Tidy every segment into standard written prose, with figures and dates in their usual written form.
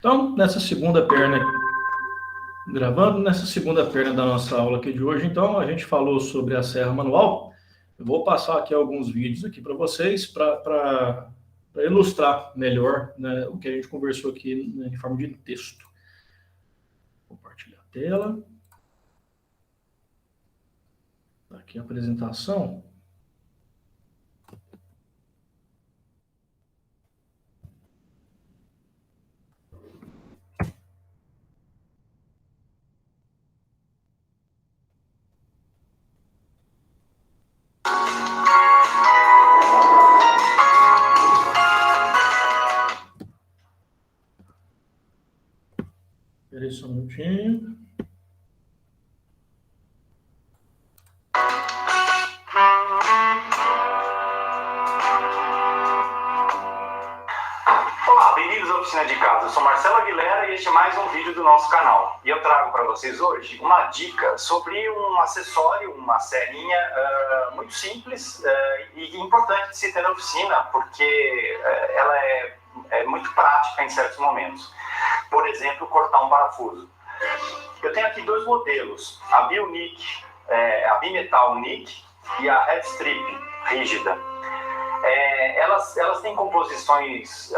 Então, nessa segunda perna, gravando nessa segunda perna da nossa aula aqui de hoje, então, a gente falou sobre a serra manual. Eu vou passar aqui alguns vídeos aqui para vocês, para ilustrar melhor, né, o que a gente conversou aqui, né, em forma de texto. Vou compartilhar a tela. Aqui a apresentação. Espera aí só um minutinho. Olá, bem-vindos à Oficina de Casa. Eu sou Marcelo Aguilera e este é mais um vídeo do nosso canal. E eu trago para vocês hoje uma dica sobre um acessório, uma serrinha muito simples e importante de se ter na oficina, porque ela é muito prática em certos momentos. Por exemplo, cortar um parafuso. Eu tenho aqui dois modelos, a Bionic, a Bimetal Nick e a Red Strip rígida. Elas têm composições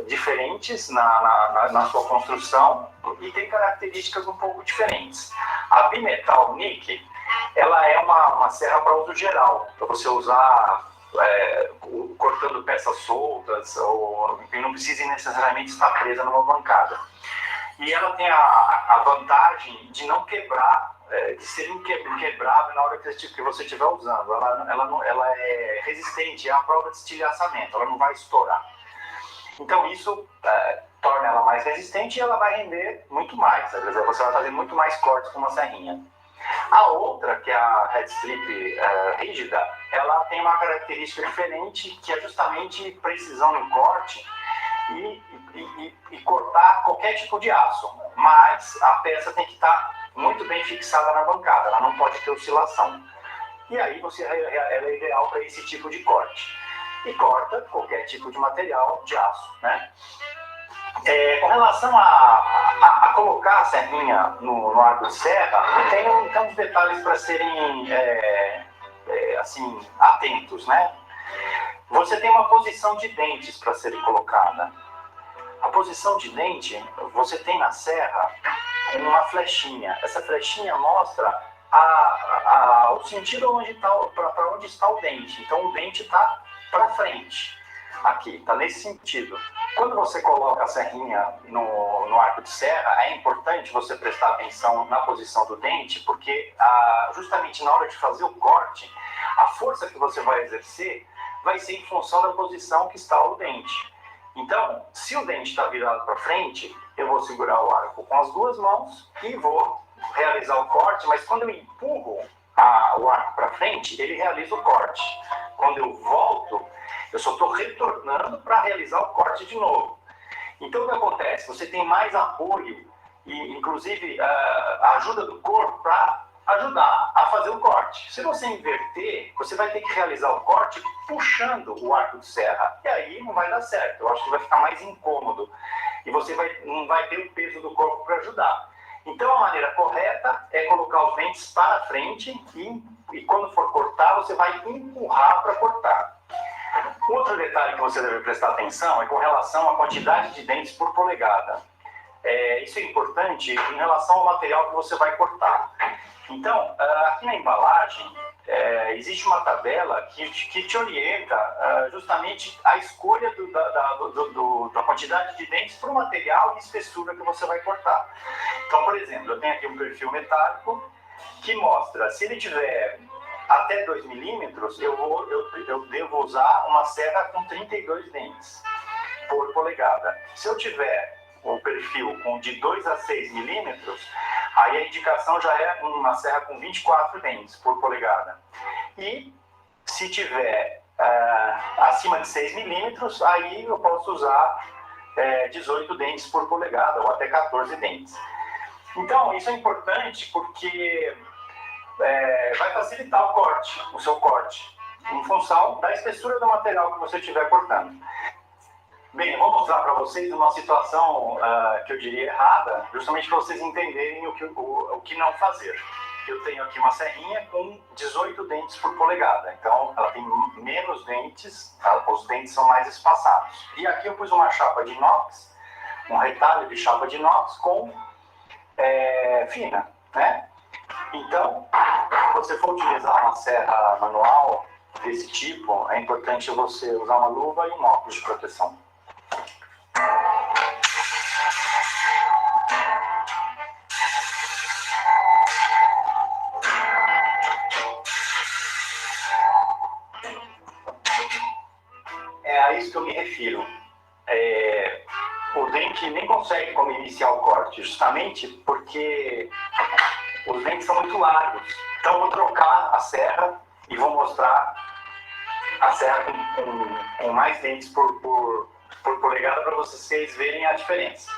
diferentes na sua construção e têm características um pouco diferentes. A Bimetal Nick, ela é uma serra para uso geral, para você usar cortando peças soltas, ou não precisa necessariamente estar presa numa bancada. E ela tem a vantagem de não quebrar, de ser inquebrável na hora que você estiver usando. Ela é resistente à prova de estilhaçamento, ela não vai estourar. Então isso torna ela mais resistente e ela vai render muito mais. Você vai fazer muito mais cortes com uma serrinha. A outra, que é a Red Strip rígida, ela tem uma característica diferente, que é justamente precisão no corte e cortar qualquer tipo de aço, mas a peça tem que estar muito bem fixada na bancada, ela não pode ter oscilação. E aí ela é ideal para esse tipo de corte. E corta qualquer tipo de material de aço, né? Com relação a colocar a serrinha no arco de serra, tem uns detalhes para serem assim, atentos, né? Você tem uma posição de dentes para ser colocada. A posição de dente, você tem na serra uma flechinha. Essa flechinha mostra o sentido para onde está o dente. Então o dente está para frente. Aqui, está nesse sentido. Quando você coloca a serrinha no arco de serra, é importante você prestar atenção na posição do dente, porque justamente na hora de fazer o corte, a força que você vai exercer vai ser em função da posição que está o dente. Então, se o dente está virado para frente, eu vou segurar o arco com as duas mãos e vou realizar o corte, mas quando eu empurro o arco para frente, ele realiza o corte. Quando eu volto, eu só estou retornando para realizar o corte de novo. Então, o que acontece? Você tem mais apoio e, inclusive, a ajuda do corpo para ajudar a fazer o corte. Se você inverter, você vai ter que realizar o corte puxando o arco de serra. E aí não vai dar certo. Eu acho que vai ficar mais incômodo. E você não vai ter o peso do corpo para ajudar. Então, a maneira correta é colocar os dentes para frente e quando for cortar, você vai empurrar para cortar. Outro detalhe que você deve prestar atenção é com relação à quantidade de dentes por polegada. Isso é importante em relação ao material que você vai cortar. Então, aqui na embalagem, existe uma tabela que te orienta justamente a escolha da quantidade de dentes para o material e expessura que você vai cortar. Então, por exemplo, eu tenho aqui um perfil metálico que mostra, se ele tiver até 2 milímetros, eu devo usar uma serra com 32 dentes por polegada. Se eu tiver um perfil de 2 a 6 milímetros, aí a indicação já é uma serra com 24 dentes por polegada. E se tiver acima de 6 milímetros, aí eu posso usar 18 dentes por polegada, ou até 14 dentes. Então, isso é importante porque vai facilitar o seu corte, em função da espessura do material que você estiver cortando. Bem, eu vou mostrar para vocês uma situação que eu diria errada, justamente para vocês entenderem o que não fazer. Eu tenho aqui uma serrinha com 18 dentes por polegada, então ela tem menos dentes, os dentes são mais espaçados. E aqui eu pus uma chapa de inox, um retalho de chapa de inox com fina, né? Então, se você for utilizar uma serra manual desse tipo, é importante você usar uma luva e um óculos de proteção. É a isso que eu me refiro. O dente nem consegue como iniciar o corte, justamente porque os dentes são muito largos. Então eu vou trocar a serra e vou mostrar a serra com mais dentes por polegada para vocês verem a diferença.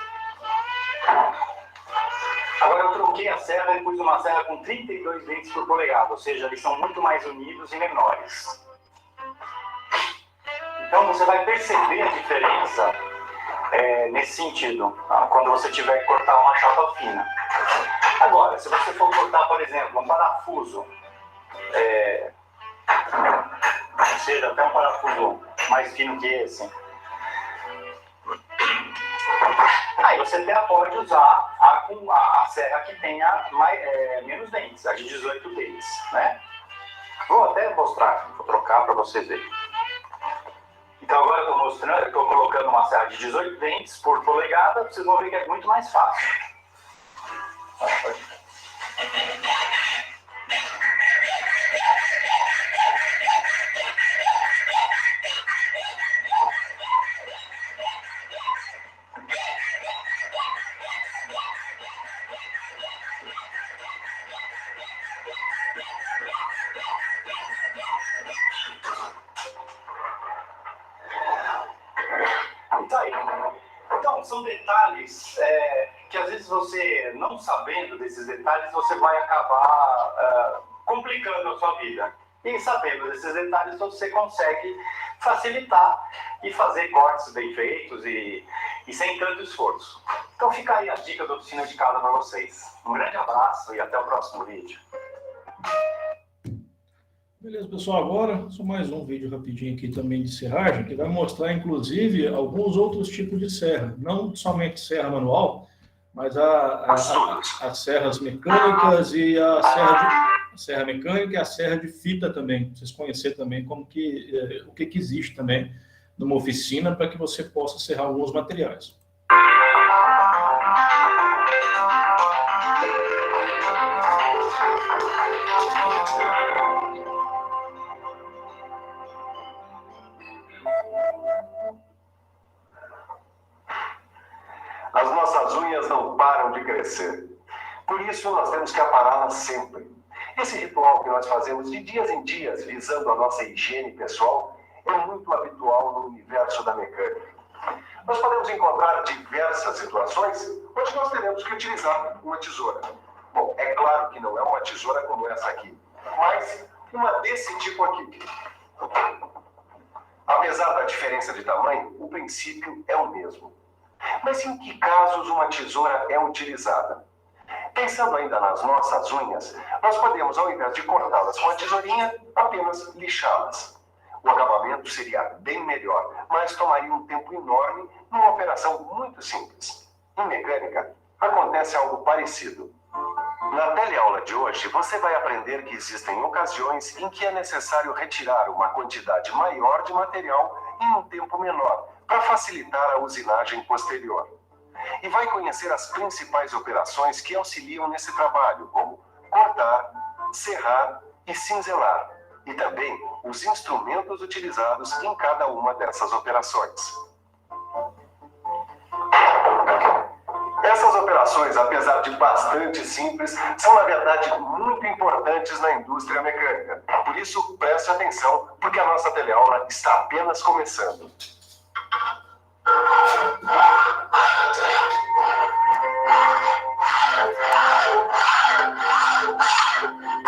Agora eu troquei a serra e pus uma serra com 32 dentes por polegada, ou seja, eles são muito mais unidos e menores. Então você vai perceber a diferença nesse sentido, quando você tiver que cortar uma chapa fina. Agora, se você for cortar, por exemplo, um parafuso, seja até um parafuso mais fino que esse, aí você até pode usar a serra que tenha menos dentes, a de 18 dentes, né? Vou até mostrar, vou trocar para vocês verem. Então agora eu estou mostrando, estou colocando uma serra de 18 dentes por polegada, vocês vão ver que é muito mais fácil. Então, são detalhes que às vezes você, não sabendo desses detalhes, você vai acabar complicando a sua vida. E sabendo desses detalhes, você consegue facilitar e fazer cortes bem feitos e sem tanto esforço. Então fica aí a dica do oficina de casa para vocês. Um grande abraço e até o próximo vídeo. Beleza, pessoal, agora só mais um vídeo rapidinho aqui também de serragem, que vai mostrar, inclusive, alguns outros tipos de serra. Não somente serra manual, mas as serras mecânicas e a serra mecânica e a serra de fita também. Pra vocês conhecerem também o que existe também numa oficina para que você possa serrar alguns materiais. As nossas unhas não param de crescer. Por isso, nós temos que apará-las sempre. Esse ritual que nós fazemos de dias em dias, visando a nossa higiene pessoal, é muito habitual no universo da mecânica. Nós podemos encontrar diversas situações onde nós teremos que utilizar uma tesoura. Bom, é claro que não é uma tesoura como essa aqui, mas uma desse tipo aqui. Apesar da diferença de tamanho, o princípio é o mesmo. Mas em que casos uma tesoura é utilizada? Pensando ainda nas nossas unhas, nós podemos, ao invés de cortá-las com a tesourinha, apenas lixá-las. O acabamento seria bem melhor, mas tomaria um tempo enorme numa operação muito simples. Em mecânica, acontece algo parecido. Na teleaula de hoje, você vai aprender que existem ocasiões em que é necessário retirar uma quantidade maior de material em um tempo menor, para facilitar a usinagem posterior. E vai conhecer as principais operações que auxiliam nesse trabalho, como cortar, serrar e cinzelar, e também os instrumentos utilizados em cada uma dessas operações. Essas operações, apesar de bastante simples, são na verdade muito importantes na indústria mecânica. Por isso, preste atenção, porque a nossa teleaula está apenas começando.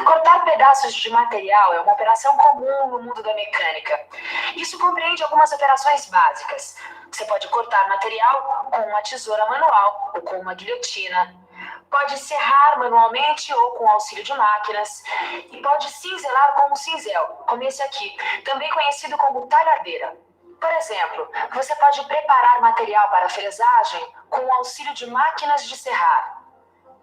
Cortar pedaços de material é uma operação comum no mundo da mecânica. Isso compreende algumas operações básicas. Você pode cortar material com uma tesoura manual ou com uma guilhotina. Pode serrar manualmente ou com auxílio de máquinas. E pode cinzelar com um cinzel, como esse aqui, também conhecido como talhadeira. Por exemplo, você pode preparar material para fresagem com o auxílio de máquinas de serrar.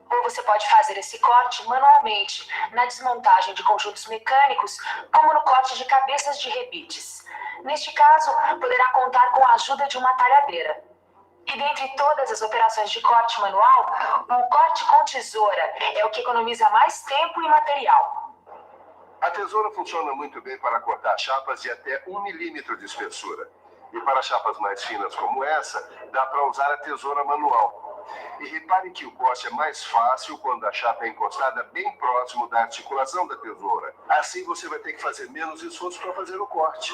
Ou você pode fazer esse corte manualmente, na desmontagem de conjuntos mecânicos, como no corte de cabeças de rebites. Neste caso, poderá contar com a ajuda de uma talhadeira. E dentre todas as operações de corte manual, o corte com tesoura é o que economiza mais tempo e material. A tesoura funciona muito bem para cortar chapas de até 1 milímetro de espessura. E para chapas mais finas como essa, dá para usar a tesoura manual. E repare que o corte é mais fácil quando a chapa é encostada bem próximo da articulação da tesoura. Assim você vai ter que fazer menos esforço para fazer o corte.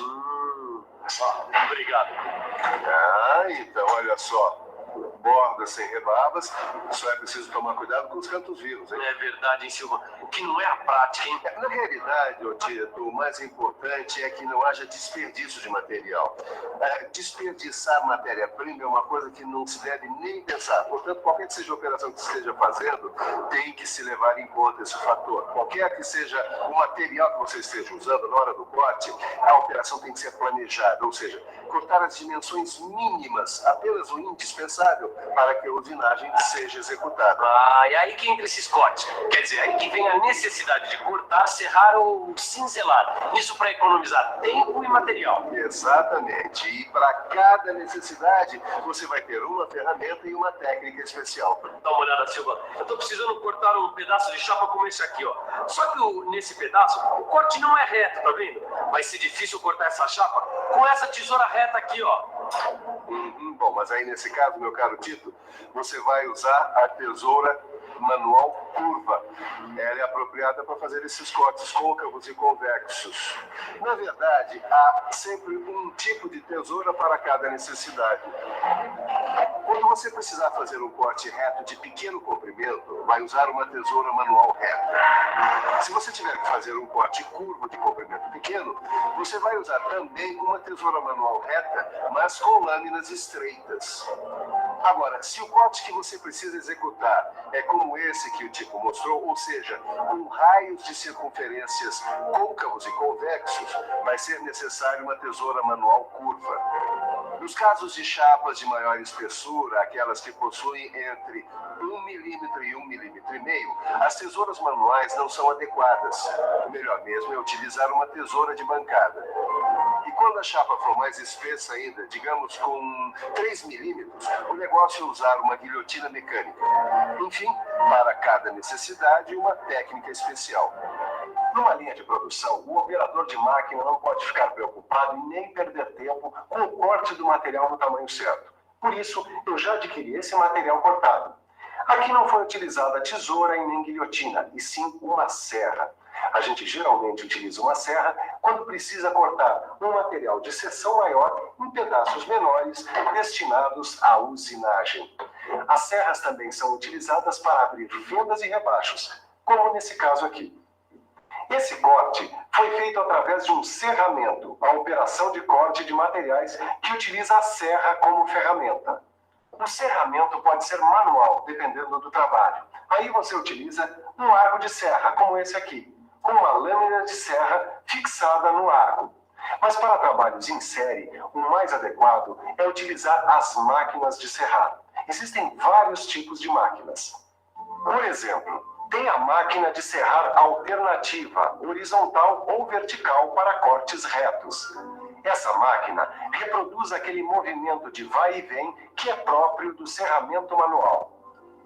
Obrigado. Então olha só. Bordas sem rebarbas, só é preciso tomar cuidado com os cantos vivos, hein? É verdade, hein, Silva? O que não é a prática, hein? Na realidade, ô Tito, o mais importante é que não haja desperdício de material. Desperdiçar matéria-prima é uma coisa que não se deve nem pensar. Portanto, qualquer que seja a operação que você esteja fazendo, tem que se levar em conta esse fator. Qualquer que seja o material que você esteja usando na hora do corte, a operação tem que ser planejada, ou seja, cortar as dimensões mínimas, apenas o indispensável para que a usinagem seja executada. E aí que entra esses cortes. Quer dizer, aí que vem a necessidade de cortar, serrar ou cinzelar. Isso para economizar tempo e material. Exatamente. E para cada necessidade, você vai ter uma ferramenta e uma técnica especial. Dá uma olhada, Silva. Eu tô precisando cortar um pedaço de chapa como esse aqui, ó. Só que nesse pedaço, o corte não é reto, tá vendo? Vai ser difícil cortar essa chapa com essa tesoura reta aqui, ó. Bom, mas aí nesse caso, meu caro Tito, você vai usar a tesoura manual curva. Ela é apropriada para fazer esses cortes côncavos e convexos. Na verdade, há sempre um tipo de tesoura para cada necessidade. Quando você precisar fazer um corte reto de pequeno comprimento, vai usar uma tesoura manual reta. Se você tiver que fazer um corte curvo de comprimento pequeno, você vai usar também uma tesoura manual reta, mas com lâminas estreitas. Agora, se o corte que você precisa executar é como esse que o Tipo mostrou, ou seja, com raios de circunferências côncavos e convexos, vai ser necessário uma tesoura manual curva. Nos casos de chapas de maior espessura, aquelas que possuem entre 1 milímetro e 1,5 milímetros, as tesouras manuais não são adequadas. O melhor mesmo é utilizar uma tesoura de bancada. E quando a chapa for mais espessa ainda, digamos com 3 milímetros, o negócio é usar uma guilhotina mecânica. Enfim, para cada necessidade, uma técnica especial. Numa linha de produção, o operador de máquina não pode ficar preocupado e nem perder tempo com o corte do material no tamanho certo. Por isso, eu já adquiri esse material cortado. Aqui não foi utilizada tesoura e nem guilhotina, e sim uma serra. A gente geralmente utiliza uma serra quando precisa cortar um material de seção maior em pedaços menores destinados à usinagem. As serras também são utilizadas para abrir fendas e rebaixos, como nesse caso aqui. Esse corte foi feito através de um serramento, a operação de corte de materiais que utiliza a serra como ferramenta. O serramento pode ser manual, dependendo do trabalho. Aí você utiliza um arco de serra, como esse aqui, com uma lâmina de serra fixada no arco. Mas para trabalhos em série, o mais adequado é utilizar as máquinas de serrar. Existem vários tipos de máquinas. Por exemplo, tem a máquina de serrar alternativa, horizontal ou vertical para cortes retos. Essa máquina reproduz aquele movimento de vai e vem que é próprio do serramento manual.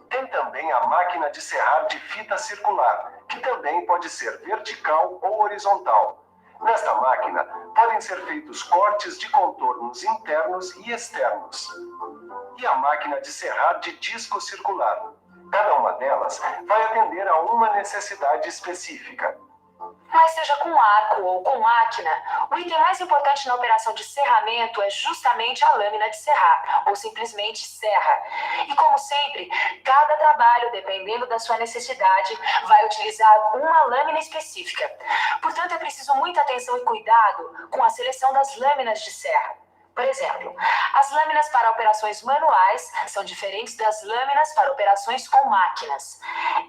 Tem também a máquina de serrar de fita circular, que também pode ser vertical ou horizontal. Nesta máquina, podem ser feitos cortes de contornos internos e externos. E a máquina de serrar de disco circular. Cada uma delas vai atender a uma necessidade específica. Mas seja com arco ou com máquina, o item mais importante na operação de serramento é justamente a lâmina de serrar, ou simplesmente serra. E como sempre, cada trabalho, dependendo da sua necessidade, vai utilizar uma lâmina específica. Portanto, é preciso muita atenção e cuidado com a seleção das lâminas de serra. Por exemplo, as lâminas para operações manuais são diferentes das lâminas para operações com máquinas.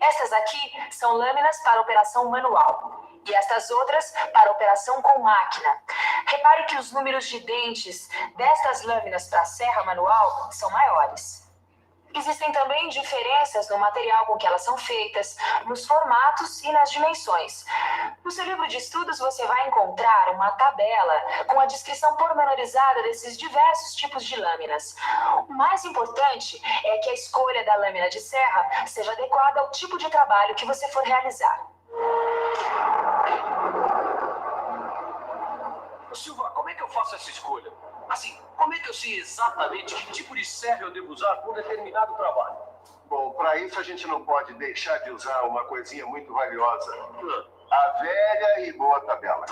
Estas aqui são lâminas para operação manual e estas outras para operação com máquina. Repare que os números de dentes destas lâminas para serra manual são maiores. Existem também diferenças no material com que elas são feitas, nos formatos e nas dimensões. No seu livro de estudos você vai encontrar uma tabela com a descrição pormenorizada desses diversos tipos de lâminas. O mais importante é que a escolha da lâmina de serra seja adequada ao tipo de trabalho que você for realizar. Silva, como é que eu faço essa escolha? Assim, como é que eu sei exatamente que tipo de serra eu devo usar para um determinado trabalho? Bom, para isso a gente não pode deixar de usar uma coisinha muito valiosa. A velha e boa tabela.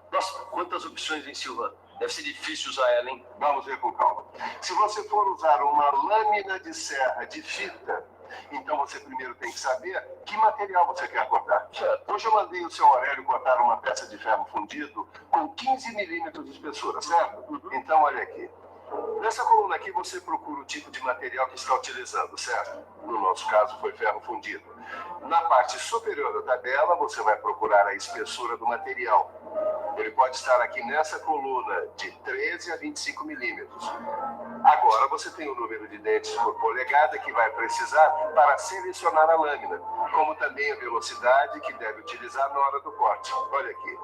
Nossa, quantas opções, hein, Silva? Deve ser difícil usar ela, hein? Vamos ver com calma. Se você for usar uma lâmina de serra de fita, então você primeiro tem que saber que material você quer cortar. Hoje eu mandei o seu Aurélio cortar uma peça de ferro fundido com 15 milímetros de espessura, certo? Então olha aqui. Nessa coluna aqui você procura o tipo de material que está utilizando, certo? No nosso caso foi ferro fundido. Na parte superior da tabela você vai procurar a espessura do material. Ele pode estar aqui nessa coluna de 13 a 25 milímetros. Agora você tem o número de dentes por polegada que vai precisar para selecionar a lâmina, como também a velocidade que deve utilizar na hora do corte. Olha aqui.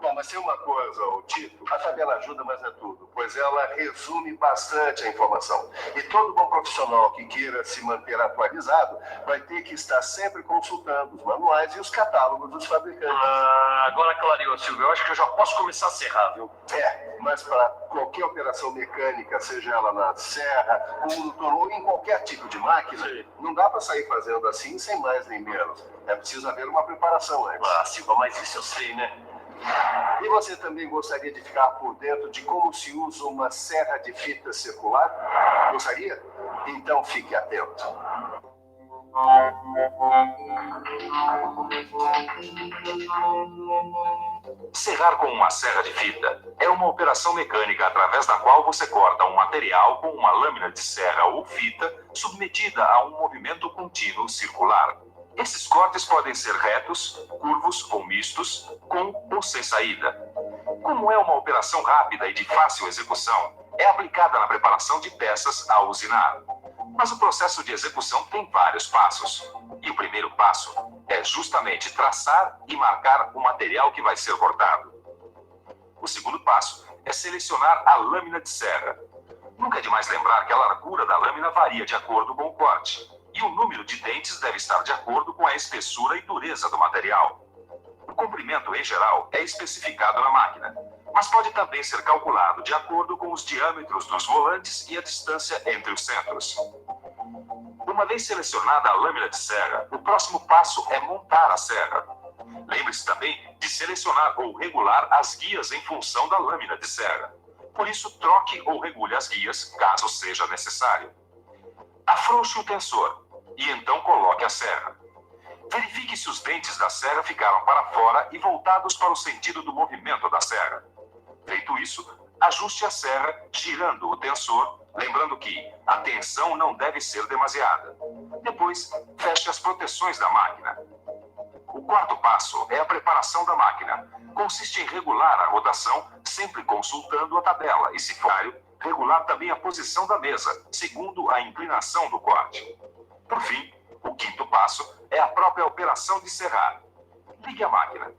Bom, mas tem uma coisa, o Tito, a tabela ajuda, mas é tudo, pois ela resume bastante a informação. E todo bom profissional que queira se manter atualizado vai ter que estar sempre consultando os manuais e os catálogos dos fabricantes. Agora clareou, Silvio. Eu acho que eu já posso começar a serrar, viu? Mas para qualquer operação mecânica, seja ela na serra, ou no torno, ou em qualquer tipo de máquina, Sim. não dá para sair fazendo assim sem mais nem menos. É preciso haver uma preparação antes. Silva, mas isso eu sei, né? E você também gostaria de ficar por dentro de como se usa uma serra de fita circular? Gostaria? Então fique atento. Serrar com uma serra de fita é uma operação mecânica através da qual você corta um material com uma lâmina de serra ou fita submetida a um movimento contínuo circular. Esses cortes podem ser retos, curvos ou mistos, com ou sem saída. Como é uma operação rápida e de fácil execução, é aplicada na preparação de peças a usinar. Mas o processo de execução tem vários passos. E o primeiro passo é justamente traçar e marcar o material que vai ser cortado. O segundo passo é selecionar a lâmina de serra. Nunca é demais lembrar que a largura da lâmina varia de acordo com o corte. E o número de dentes deve estar de acordo com a espessura e dureza do material. O comprimento, em geral, é especificado na máquina, mas pode também ser calculado de acordo com os diâmetros dos volantes e a distância entre os centros. Uma vez selecionada a lâmina de serra, o próximo passo é montar a serra. Lembre-se também de selecionar ou regular as guias em função da lâmina de serra. Por isso, troque ou regule as guias, caso seja necessário. Afrouxe o tensor e então coloque a serra. Verifique se os dentes da serra ficaram para fora e voltados para o sentido do movimento da serra. Feito isso, ajuste a serra girando o tensor, lembrando que a tensão não deve ser demasiada. Depois, feche as proteções da máquina. O quarto passo é a preparação da máquina. Consiste em regular a rotação, sempre consultando a tabela e, se for necessário, regular também a posição da mesa, segundo a inclinação do corte. Por fim, o quinto passo é a própria operação de serrar. Ligue a máquina.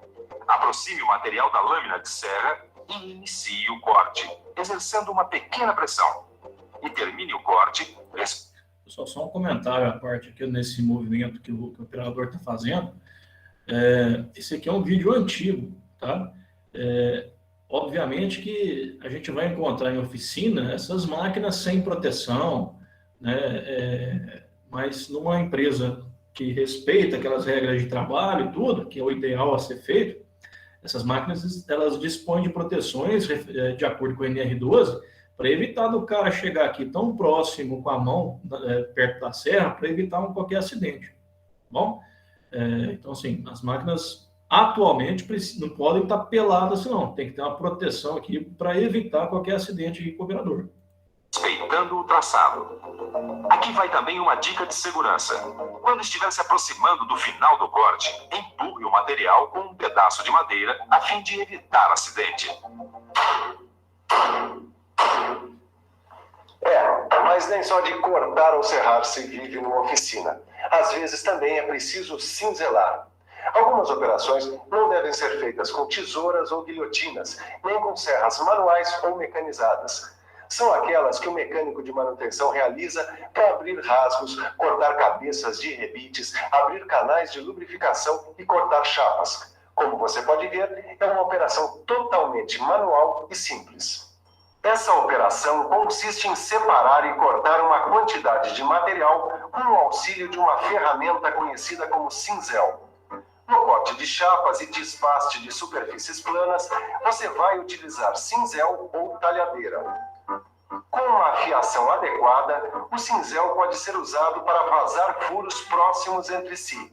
Aproxime o material da lâmina de serra e inicie o corte, exercendo uma pequena pressão. E termine o corte. Pessoal, só um comentário à parte aqui nesse movimento que o operador está fazendo. Esse aqui é um vídeo antigo, tá? Obviamente que a gente vai encontrar em oficina essas máquinas sem proteção, né? Mas numa empresa que respeita aquelas regras de trabalho e tudo, que é o ideal a ser feito, essas máquinas elas dispõem de proteções de acordo com o NR12 para evitar do cara chegar aqui tão próximo com a mão perto da serra para evitar qualquer acidente, tá bom? Então, assim, as máquinas atualmente não podem estar peladas, não. Tem que ter uma proteção aqui para evitar qualquer acidente com o operador. Respeitando o traçado. Aqui vai também uma dica de segurança. Quando estiver se aproximando do final do corte, empurre o material com um pedaço de madeira a fim de evitar acidente. Mas nem só de cortar ou serrar se vive numa oficina. Às vezes também é preciso cinzelar. Algumas operações não devem ser feitas com tesouras ou guilhotinas, nem com serras manuais ou mecanizadas. São aquelas que o mecânico de manutenção realiza para abrir rasgos, cortar cabeças de rebites, abrir canais de lubrificação e cortar chapas. Como você pode ver, é uma operação totalmente manual e simples. Essa operação consiste em separar e cortar uma quantidade de material com o auxílio de uma ferramenta conhecida como cinzel. No corte de chapas e desbaste de superfícies planas, você vai utilizar cinzel ou talhadeira. Com uma afiação adequada, o cinzel pode ser usado para vazar furos próximos entre si.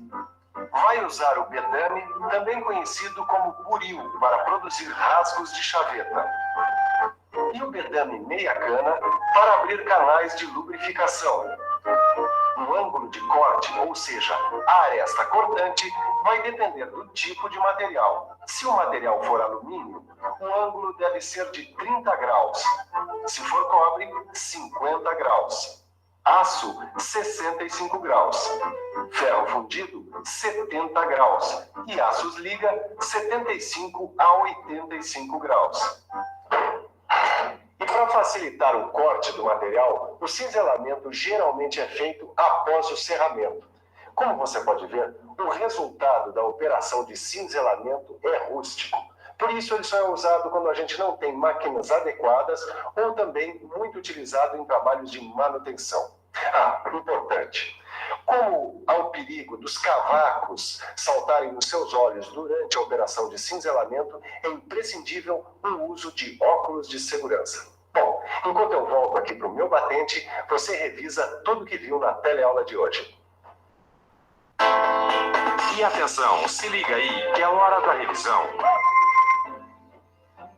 Vai usar o bedame, também conhecido como buril, para produzir rasgos de chaveta. E o bedame meia cana para abrir canais de lubrificação. O ângulo de corte, ou seja, a aresta cortante, vai depender do tipo de material. Se o material for alumínio, o ângulo deve ser de 30 graus. Se for cobre, 50 graus. Aço, 65 graus. Ferro fundido, 70 graus. E aços liga, 75 a 85 graus. E para facilitar o corte do material, o cinzelamento geralmente é feito após o serramento. Como você pode ver, o resultado da operação de cinzelamento é rústico. Por isso, ele só é usado quando a gente não tem máquinas adequadas ou também muito utilizado em trabalhos de manutenção. Importante. Como há o perigo dos cavacos saltarem nos seus olhos durante a operação de cinzelamento, é imprescindível o uso de óculos de segurança. Bom, enquanto eu volto aqui para o meu batente, você revisa tudo o que viu na teleaula de hoje. E atenção, se liga aí, que é a hora da revisão.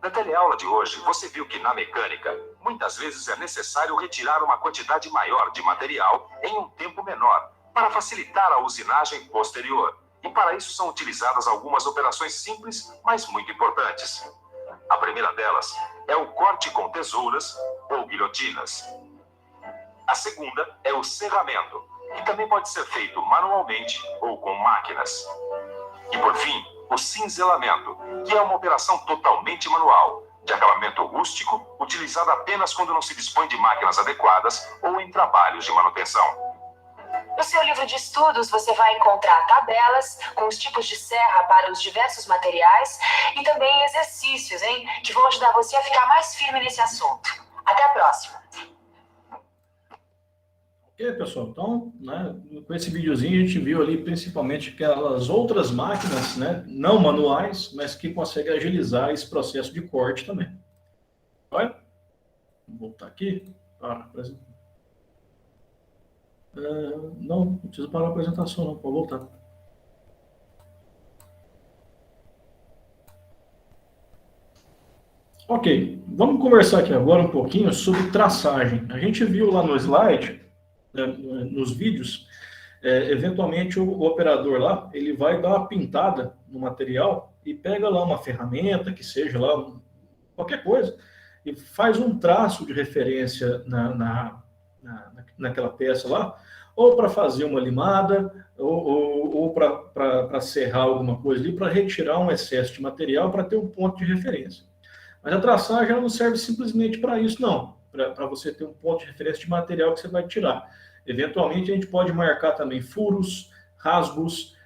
Na teleaula de hoje, você viu que na mecânica, muitas vezes é necessário retirar uma quantidade maior de material em um tempo menor, para facilitar a usinagem posterior. E para isso são utilizadas algumas operações simples, mas muito importantes. A primeira delas é o corte com tesouras ou guilhotinas. A segunda é o serramento, que também pode ser feito manualmente ou com máquinas. E por fim, o cinzelamento, que é uma operação totalmente manual, de acabamento rústico, utilizada apenas quando não se dispõe de máquinas adequadas ou em trabalhos de manutenção. No seu livro de estudos, você vai encontrar tabelas com os tipos de serra para os diversos materiais e também exercícios, que vão ajudar você a ficar mais firme nesse assunto. Até a próxima! Ok, pessoal, então, com esse videozinho a gente viu ali principalmente aquelas outras máquinas, não manuais, mas que conseguem agilizar esse processo de corte também. Olha, vou voltar aqui para apresentar. Não precisa parar a apresentação, não, pode voltar. Ok, vamos conversar aqui agora um pouquinho sobre traçagem. A gente viu lá no slide, nos vídeos, eventualmente o operador lá, ele vai dar uma pintada no material e pega lá uma ferramenta, que seja lá qualquer coisa, e faz um traço de referência naquela peça lá, ou para fazer uma limada, ou para serrar alguma coisa ali, para retirar um excesso de material, para ter um ponto de referência. Mas a traçagem ela não serve simplesmente para isso, não. Para você ter um ponto de referência de material que você vai tirar. Eventualmente, a gente pode marcar também furos, rasgos,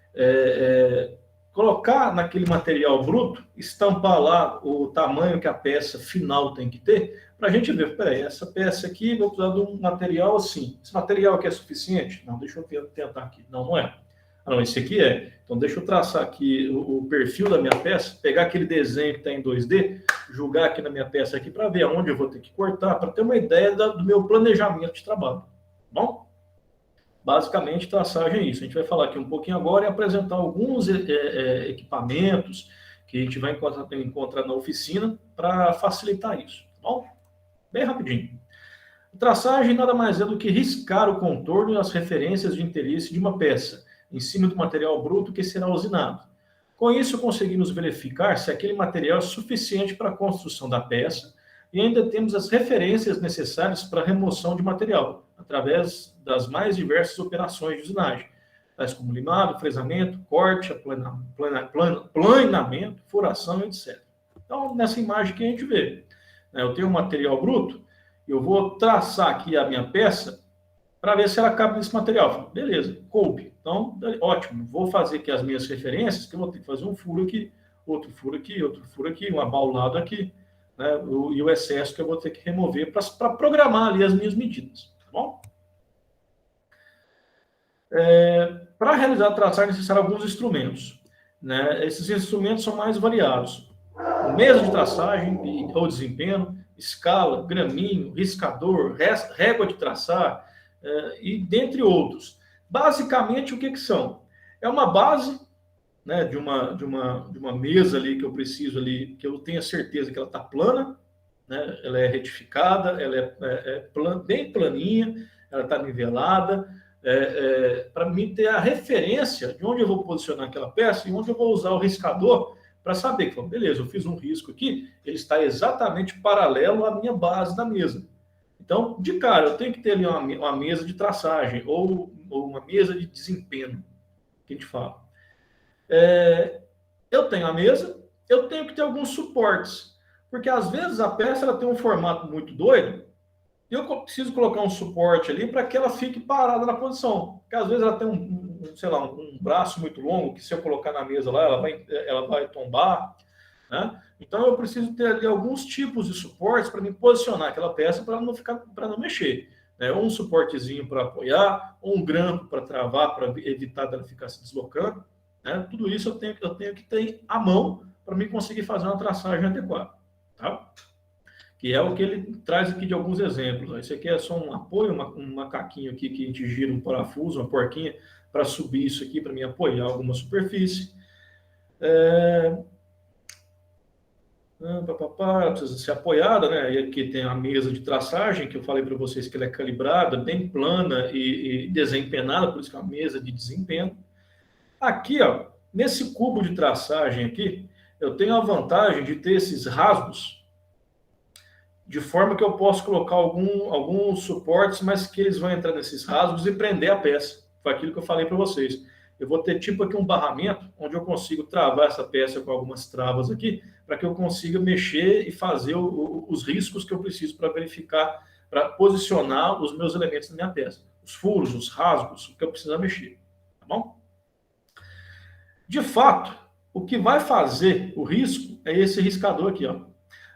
colocar naquele material bruto, estampar lá o tamanho que a peça final tem que ter, para a gente ver, peraí, essa peça aqui, vou precisar de um material assim. Esse material aqui é suficiente? Não, deixa eu tentar aqui. Não é. Não, esse aqui é. Então, deixa eu traçar aqui o perfil da minha peça, pegar aquele desenho que está em 2D, jogar aqui na minha peça aqui para ver aonde eu vou ter que cortar, para ter uma ideia do meu planejamento de trabalho. Bom? Basicamente, traçagem é isso. A gente vai falar aqui um pouquinho agora e apresentar alguns equipamentos que a gente vai encontrar na oficina para facilitar isso, tá bom? Bem rapidinho. Traçagem nada mais é do que riscar o contorno e as referências de interesse de uma peça em cima do material bruto que será usinado. Com isso, conseguimos verificar se aquele material é suficiente para a construção da peça e ainda temos as referências necessárias para a remoção de material, através das mais diversas operações de usinagem, tais como limado, fresamento, corte, planamento, furação, etc. Então, nessa imagem que a gente vê, eu tenho um material bruto, eu vou traçar aqui a minha peça para ver se ela cabe nesse material. Beleza, coube. Então, ótimo. Vou fazer aqui as minhas referências, que eu vou ter que fazer um furo aqui, outro furo aqui, outro furo aqui, um abaulado aqui, né, e o excesso que eu vou ter que remover para programar ali as minhas medidas, tá bom? Para realizar a traçagem é necessário alguns instrumentos, né? Esses instrumentos são mais variados. Mesa de traçagem ou desempenho, escala, graminho, riscador, régua de traçar, e dentre outros. Basicamente, o que são? É uma base, né, de uma mesa ali que eu preciso ali, que eu tenha certeza que ela está plana, né, ela é retificada, ela bem planinha, ela está nivelada, para mim ter a referência de onde eu vou posicionar aquela peça e onde eu vou usar o riscador para saber que, beleza, eu fiz um risco aqui, ele está exatamente paralelo à minha base da mesa. Então, de cara, eu tenho que ter ali uma mesa de traçagem ou uma mesa de desempenho, que a gente fala. Eu tenho a mesa, eu tenho que ter alguns suportes, porque às vezes a peça ela tem um formato muito doido, e eu preciso colocar um suporte ali para que ela fique parada na posição. Porque às vezes ela tem um braço muito longo, que se eu colocar na mesa lá, ela vai tombar, né? Então eu preciso ter ali alguns tipos de suportes para me posicionar aquela peça para não mexer, né? Ou um suportezinho para apoiar, ou um grampo para travar, para evitar dela ficar se deslocando, né? Tudo isso eu tenho que ter à mão para me conseguir fazer uma traçagem adequada, tá? Que é o que ele traz aqui de alguns exemplos. Esse aqui é só um apoio, um macaquinho aqui que a gente gira um parafuso, uma porquinha, para subir isso aqui, para me apoiar alguma superfície. Precisa ser apoiada, né? E aqui tem a mesa de traçagem, que eu falei para vocês que ela é calibrada, bem plana e desempenada, por isso que é uma mesa de desempenho. Aqui, ó, nesse cubo de traçagem aqui, eu tenho a vantagem de ter esses rasgos, de forma que eu posso colocar alguns suportes, mas que eles vão entrar nesses rasgos e prender a peça. Foi aquilo que eu falei para vocês. Eu vou ter tipo aqui um barramento, onde eu consigo travar essa peça com algumas travas aqui, para que eu consiga mexer e fazer os riscos que eu preciso para verificar, para posicionar os meus elementos na minha peça. Os furos, os rasgos, o que eu preciso mexer. Tá bom? De fato, o que vai fazer o risco é esse riscador aqui, ó.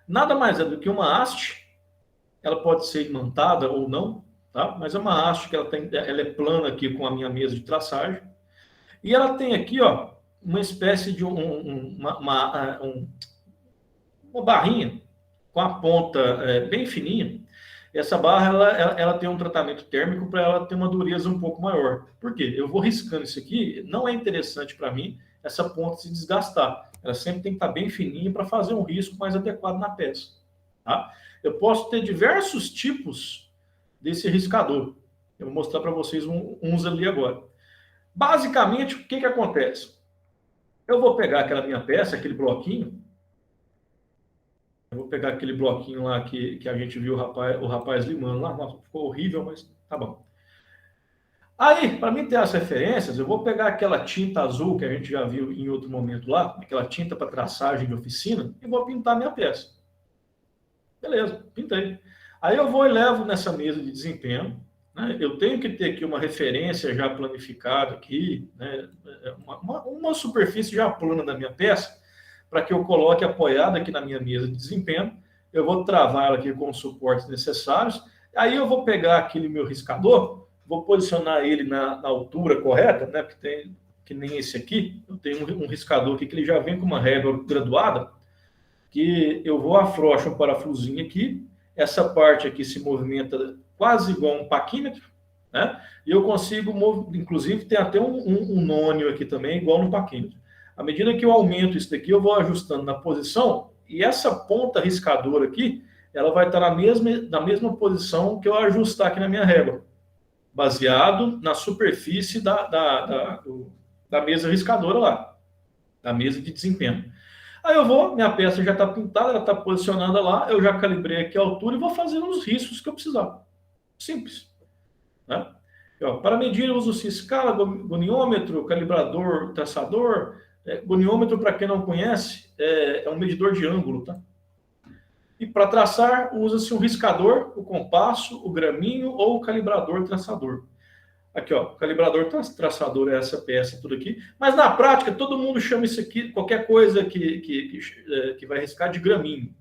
Nada mais é do que uma haste, ela pode ser imantada ou não, tá? Mas é uma haste que ela é plana aqui com a minha mesa de traçagem, e ela tem aqui, ó, uma espécie de uma barrinha com a ponta bem fininha. Essa barra ela tem um tratamento térmico para ela ter uma dureza um pouco maior. Por quê? Eu vou riscando isso aqui, não é interessante para mim essa ponta se desgastar. Ela sempre tem que estar bem fininha para fazer um risco mais adequado na peça. Tá? Eu posso ter diversos tipos desse riscador. Eu vou mostrar para vocês uns ali agora. Basicamente, o que acontece? Eu vou pegar aquela minha peça, aquele bloquinho. Eu vou pegar aquele bloquinho lá que a gente viu o rapaz limando lá. Nossa, ficou horrível, mas tá bom. Aí, para mim ter as referências, eu vou pegar aquela tinta azul que a gente já viu em outro momento lá, aquela tinta para traçagem de oficina, e vou pintar minha peça. Beleza, pintei. Aí eu vou e levo nessa mesa de desempenho, né? Eu tenho que ter aqui uma referência já planificada aqui, né? Uma superfície já plana da minha peça, para que eu coloque apoiada aqui na minha mesa de desempenho. Eu vou travar ela aqui com os suportes necessários. Aí eu vou pegar aquele meu riscador, vou posicionar ele na altura correta, né? Porque tem, que nem esse aqui, eu tenho um riscador aqui que ele já vem com uma régua graduada, que eu vou afrouxar um parafusinho aqui, essa parte aqui se movimenta quase igual um paquímetro, né? E eu consigo, inclusive, tem até um nônio aqui também, igual no paquímetro. À medida que eu aumento isso daqui, eu vou ajustando na posição, e essa ponta riscadora aqui, ela vai estar na mesma posição que eu ajustar aqui na minha régua, baseado na superfície da mesa riscadora lá, da mesa de desempenho. Aí eu vou, minha peça já está pintada, ela está posicionada lá, eu já calibrei aqui a altura e vou fazendo os riscos que eu precisar. Simples. Né? Para medir, eu uso escala, goniômetro, calibrador, traçador. Goniômetro, para quem não conhece, é um medidor de ângulo, tá? E para traçar, usa-se um riscador, o compasso, o graminho ou o calibrador traçador. Aqui, ó, calibrador traçador é essa peça, tudo aqui. Mas na prática, todo mundo chama isso aqui, qualquer coisa que vai riscar de graminho.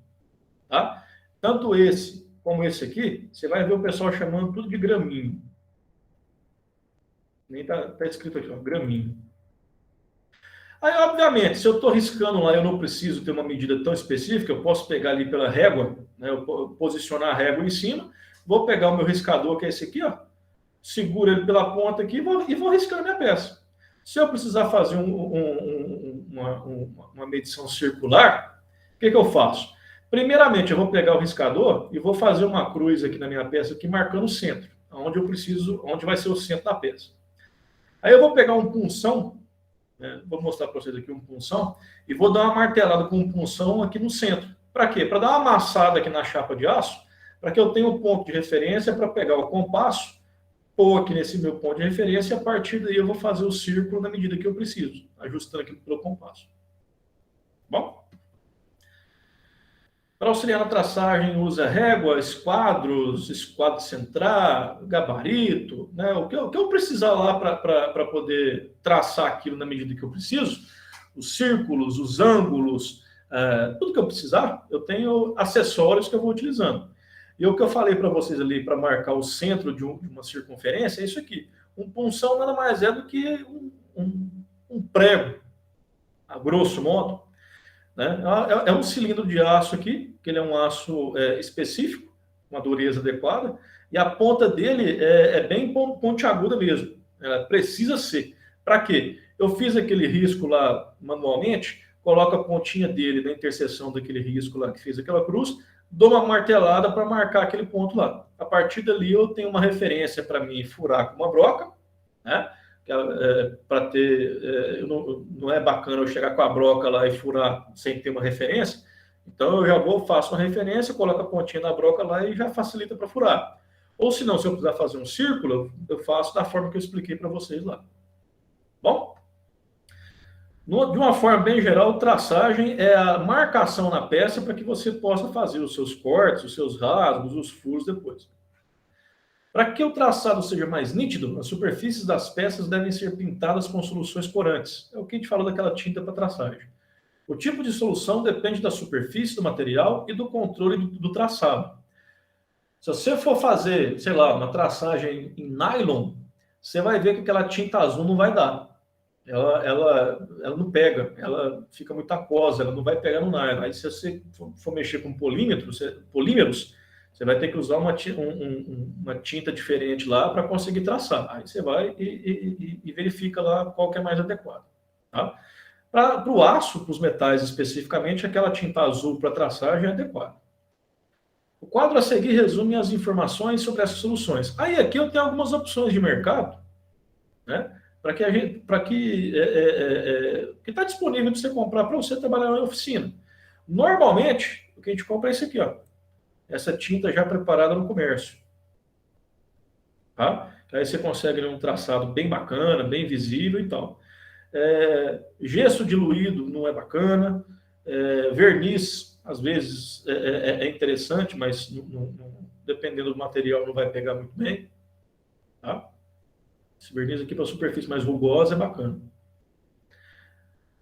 Tá? Tanto esse como esse aqui, você vai ver o pessoal chamando tudo de graminho. Nem tá escrito aqui, ó, graminho. Aí, obviamente, se eu estou riscando lá, eu não preciso ter uma medida tão específica, eu posso pegar ali pela régua, né, eu posicionar a régua em cima, vou pegar o meu riscador, que é esse aqui, ó, seguro ele pela ponta aqui e vou riscando minha peça. Se eu precisar fazer uma medição circular, o que eu faço? Primeiramente, eu vou pegar o riscador e vou fazer uma cruz aqui na minha peça, aqui, marcando o centro, onde vai ser o centro da peça. Aí eu vou pegar um punção, vou mostrar para vocês aqui um punção, e vou dar uma martelada com um punção aqui no centro. Para quê? Para dar uma amassada aqui na chapa de aço, para que eu tenha um ponto de referência para pegar o compasso, pôr aqui nesse meu ponto de referência, e a partir daí eu vou fazer o círculo na medida que eu preciso, ajustando aqui pelo compasso. Bom? Para auxiliar na traçagem, usa régua, esquadro centrar, gabarito, né? O que eu precisar lá para poder traçar aquilo na medida que eu preciso, os círculos, os ângulos, tudo que eu precisar, eu tenho acessórios que eu vou utilizando. E o que eu falei para vocês ali, para marcar o centro de uma circunferência, é isso aqui. Um punção nada mais é do que um prego, a grosso modo. Né? É um cilindro de aço aqui, que ele é um aço específico, uma dureza adequada, e a ponta dele é bem pontiaguda mesmo. Ela precisa ser. Para quê? Eu fiz aquele risco lá manualmente, coloco a pontinha dele na interseção daquele risco lá que fez aquela cruz, dou uma martelada para marcar aquele ponto lá. A partir dali eu tenho uma referência para mim furar com uma broca, né? Para ter, não é bacana eu chegar com a broca lá e furar sem ter uma referência, então eu já faço uma referência, coloco a pontinha da broca lá e já facilita para furar. Ou se não, se eu precisar fazer um círculo, eu faço da forma que eu expliquei para vocês lá. Bom? De uma forma bem geral, traçagem é a marcação na peça para que você possa fazer os seus cortes, os seus rasgos, os furos depois. Para que o traçado seja mais nítido, as superfícies das peças devem ser pintadas com soluções corantes. É o que a gente falou daquela tinta para traçagem. O tipo de solução depende da superfície do material e do controle do traçado. Se você for fazer, sei lá, uma traçagem em nylon, você vai ver que aquela tinta azul não vai dar. Ela não pega, ela fica muito aquosa, ela não vai pegar no nylon. Aí se você for mexer com polímeros, você vai ter que usar uma tinta diferente lá para conseguir traçar. Aí você vai e verifica lá qual que é mais adequado. Tá? Para o aço, para os metais especificamente, aquela tinta azul para traçagem é adequada. O quadro a seguir resume as informações sobre essas soluções. Aí aqui eu tenho algumas opções de mercado, né? Que está disponível para você comprar para você trabalhar na oficina. Normalmente, o que a gente compra é esse aqui, ó. Essa tinta já preparada no comércio. Tá? Aí você consegue um traçado bem bacana, bem visível e tal. Gesso diluído não é bacana. Verniz, às vezes, é interessante, mas dependendo do material não vai pegar muito bem. Tá? Esse verniz aqui para superfície mais rugosa é bacana.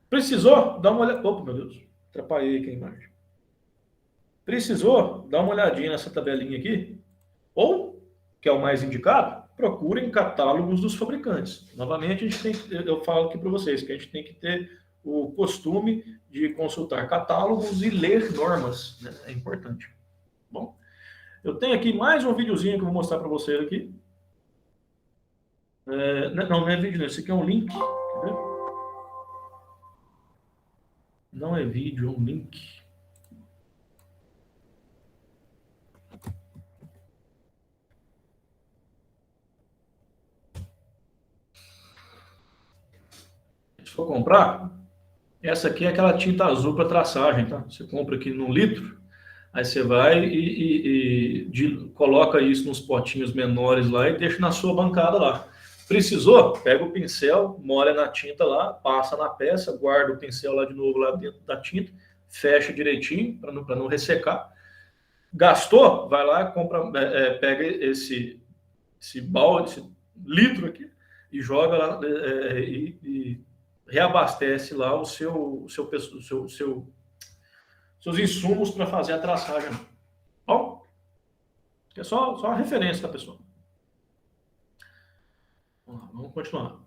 Precisou? Dá uma olhada. Opa, meu Deus. Atrapalhei aqui a imagem. Precisou? Dá uma olhadinha nessa tabelinha aqui. Ou, que é o mais indicado, procurem catálogos dos fabricantes. Novamente, eu falo aqui para vocês que a gente tem que ter o costume de consultar catálogos e ler normas. Né? É importante. Bom, eu tenho aqui mais um videozinho que eu vou mostrar para vocês aqui. Não é vídeo, não. Esse aqui é um link. Quer ver? Não é vídeo, é um link. Se for comprar, essa aqui é aquela tinta azul para traçagem, tá? Você compra aqui num litro, aí você vai coloca isso nos potinhos menores lá e deixa na sua bancada lá. Precisou? Pega o pincel, molha na tinta lá, passa na peça, guarda o pincel lá de novo lá dentro da tinta, fecha direitinho para não ressecar. Gastou? Vai lá, pega esse balde, esse litro aqui e joga lá e reabastece lá seus insumos para fazer a traçagem. Bom, é só uma referência, tá, pessoal? Vamos continuar.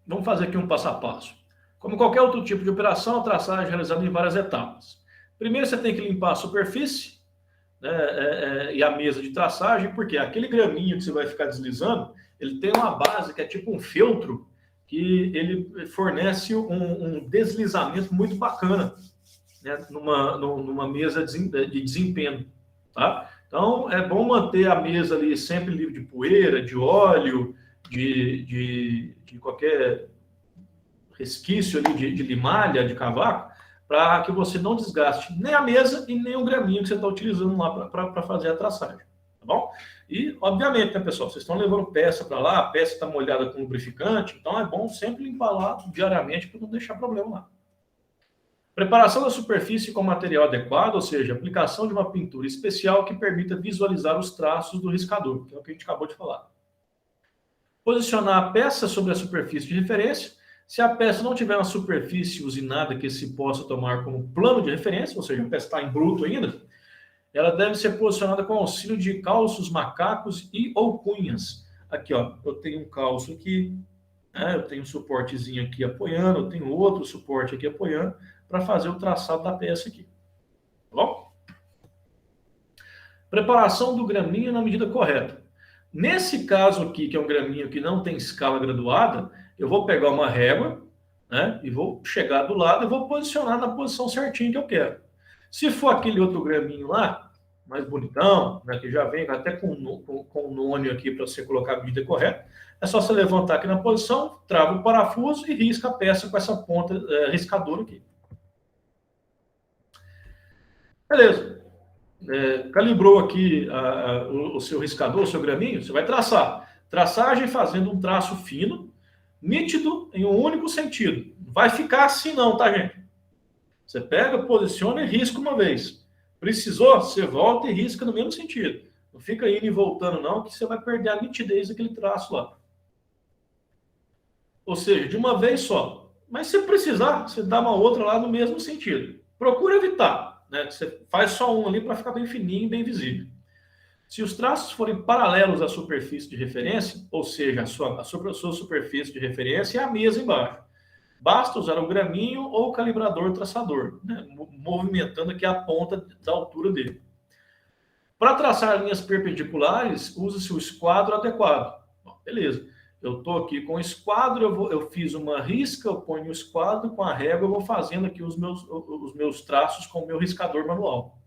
Vamos fazer aqui um passo a passo. Como qualquer outro tipo de operação, a traçagem é realizada em várias etapas. Primeiro, você tem que limpar a superfície, né, e a mesa de traçagem, porque aquele graminho que você vai ficar deslizando, ele tem uma base que é tipo um feltro, que ele fornece um deslizamento muito bacana, né, numa mesa de desempenho, tá? Então, é bom manter a mesa ali sempre livre de poeira, de óleo, de qualquer resquício ali de limalha, de cavaco, para que você não desgaste nem a mesa e nem o graminho que você está utilizando lá para fazer a traçagem, tá bom? E, obviamente, né, pessoal, vocês estão levando peça para lá, a peça está molhada com lubrificante, então é bom sempre limpar lá diariamente para não deixar problema lá. Preparação da superfície com material adequado, ou seja, aplicação de uma pintura especial que permita visualizar os traços do riscador, que é o que a gente acabou de falar. Posicionar a peça sobre a superfície de referência. Se a peça não tiver uma superfície usinada que se possa tomar como plano de referência, ou seja, a peça está em bruto ainda, ela deve ser posicionada com auxílio de calços, macacos ou cunhas. Aqui, ó, eu tenho um calço aqui, né, eu tenho um suportezinho aqui apoiando, eu tenho outro suporte aqui apoiando, para fazer o traçado da peça aqui. Tá bom? Preparação do graminho na medida correta. Nesse caso aqui, que é um graminho que não tem escala graduada, eu vou pegar uma régua, né, e vou chegar do lado e vou posicionar na posição certinha que eu quero. Se for aquele outro graminho lá, mais bonitão, né, que já vem até com o nônio aqui para você colocar a medida correta, é só você levantar aqui na posição, trava o parafuso e risca a peça com essa ponta riscadora aqui. Beleza. Calibrou aqui o seu riscador, o seu graminho, você vai traçar. Traçagem fazendo um traço fino, nítido, em um único sentido. Não vai ficar assim não, tá, gente? Você pega, posiciona e risca uma vez. Precisou, você volta e risca no mesmo sentido. Não fica indo e voltando não, que você vai perder a nitidez daquele traço lá. Ou seja, de uma vez só. Mas se precisar, você dá uma outra lá no mesmo sentido. Procura evitar. Né? Você faz só um ali para ficar bem fininho e bem visível. Se os traços forem paralelos à superfície de referência, ou seja, a sua superfície de referência é a mesa embaixo. Basta usar o graminho ou o calibrador traçador, né? Movimentando aqui a ponta da altura dele. Para traçar linhas perpendiculares, usa-se o esquadro adequado. Bom, beleza. Eu estou aqui com o esquadro, eu fiz uma risca, eu ponho o esquadro, com a régua eu vou fazendo aqui os meus traços com o meu riscador manual.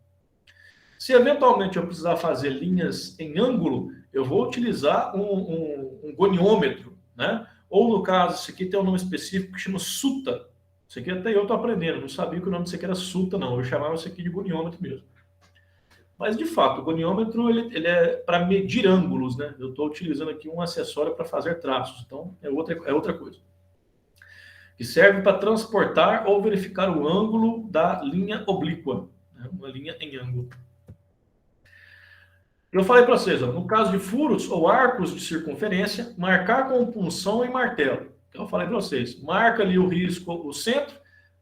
Se eventualmente eu precisar fazer linhas em ângulo, eu vou utilizar um goniômetro, né? Ou no caso, esse aqui tem um nome específico que chama suta. Isso aqui até eu estou aprendendo, não sabia que o nome disso aqui era suta, não. Eu chamava isso aqui de goniômetro mesmo. Mas, de fato, o goniômetro ele é para medir ângulos, né? Eu estou utilizando aqui um acessório para fazer traços, então é outra coisa. Que serve para transportar ou verificar o ângulo da linha oblíqua, né? Uma linha em ângulo. Eu falei para vocês, ó, no caso de furos ou arcos de circunferência, marcar com punção e martelo. Então, eu falei para vocês, marca ali o risco, o centro,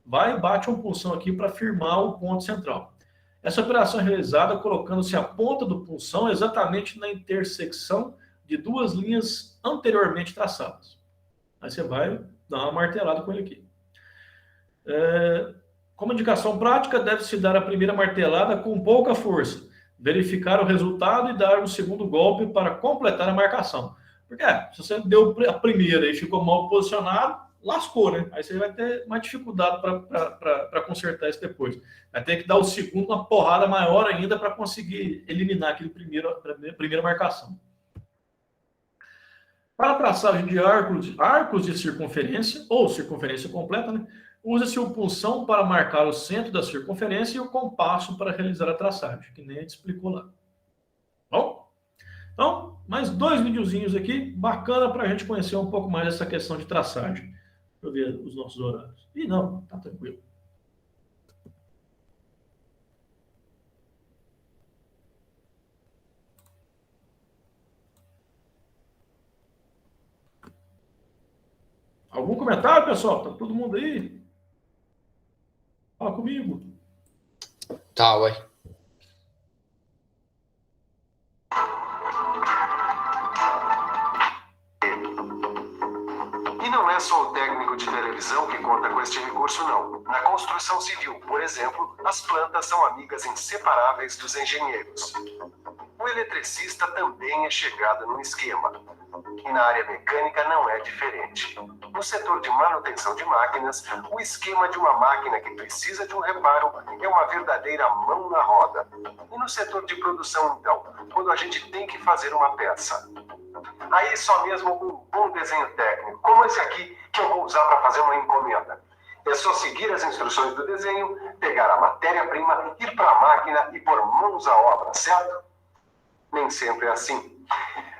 vai e bate uma punção aqui para firmar o ponto central. Essa operação é realizada colocando-se a ponta do punção exatamente na intersecção de duas linhas anteriormente traçadas. Aí você vai dar uma martelada com ele aqui. Como indicação prática, deve-se dar a primeira martelada com pouca força, verificar o resultado e dar o segundo golpe para completar a marcação. Porque se você deu a primeira e ficou mal posicionado, lascou, né? Aí você vai ter mais dificuldade para consertar isso depois. Vai ter que dar o segundo, uma porrada maior ainda para conseguir eliminar aquele primeira marcação. Para a traçagem de arcos de circunferência, ou circunferência completa, né? Usa-se o punção para marcar o centro da circunferência e o compasso para realizar a traçagem, que nem a gente explicou lá. Bom? Então, mais 2 videozinhos aqui, bacana para a gente conhecer um pouco mais essa questão de traçagem. Deixa eu ver os nossos horários. Ih, não, tá tranquilo. Algum comentário, pessoal? Tá todo mundo aí? Fala comigo. Tá, ué. E não é só o técnico de televisão que conta com este recurso, não. Na construção civil, por exemplo, as plantas são amigas inseparáveis dos engenheiros. O eletricista também é chegado no esquema. E na área mecânica não é diferente. No setor de manutenção de máquinas, o esquema de uma máquina que precisa de um reparo é uma verdadeira mão na roda. E no setor de produção, então, quando a gente tem que fazer uma peça. Aí só mesmo um bom desenho técnico, como esse aqui que eu vou usar para fazer uma encomenda. É só seguir as instruções do desenho, pegar a matéria-prima, ir para a máquina e pôr mãos à obra, certo? Nem sempre é assim.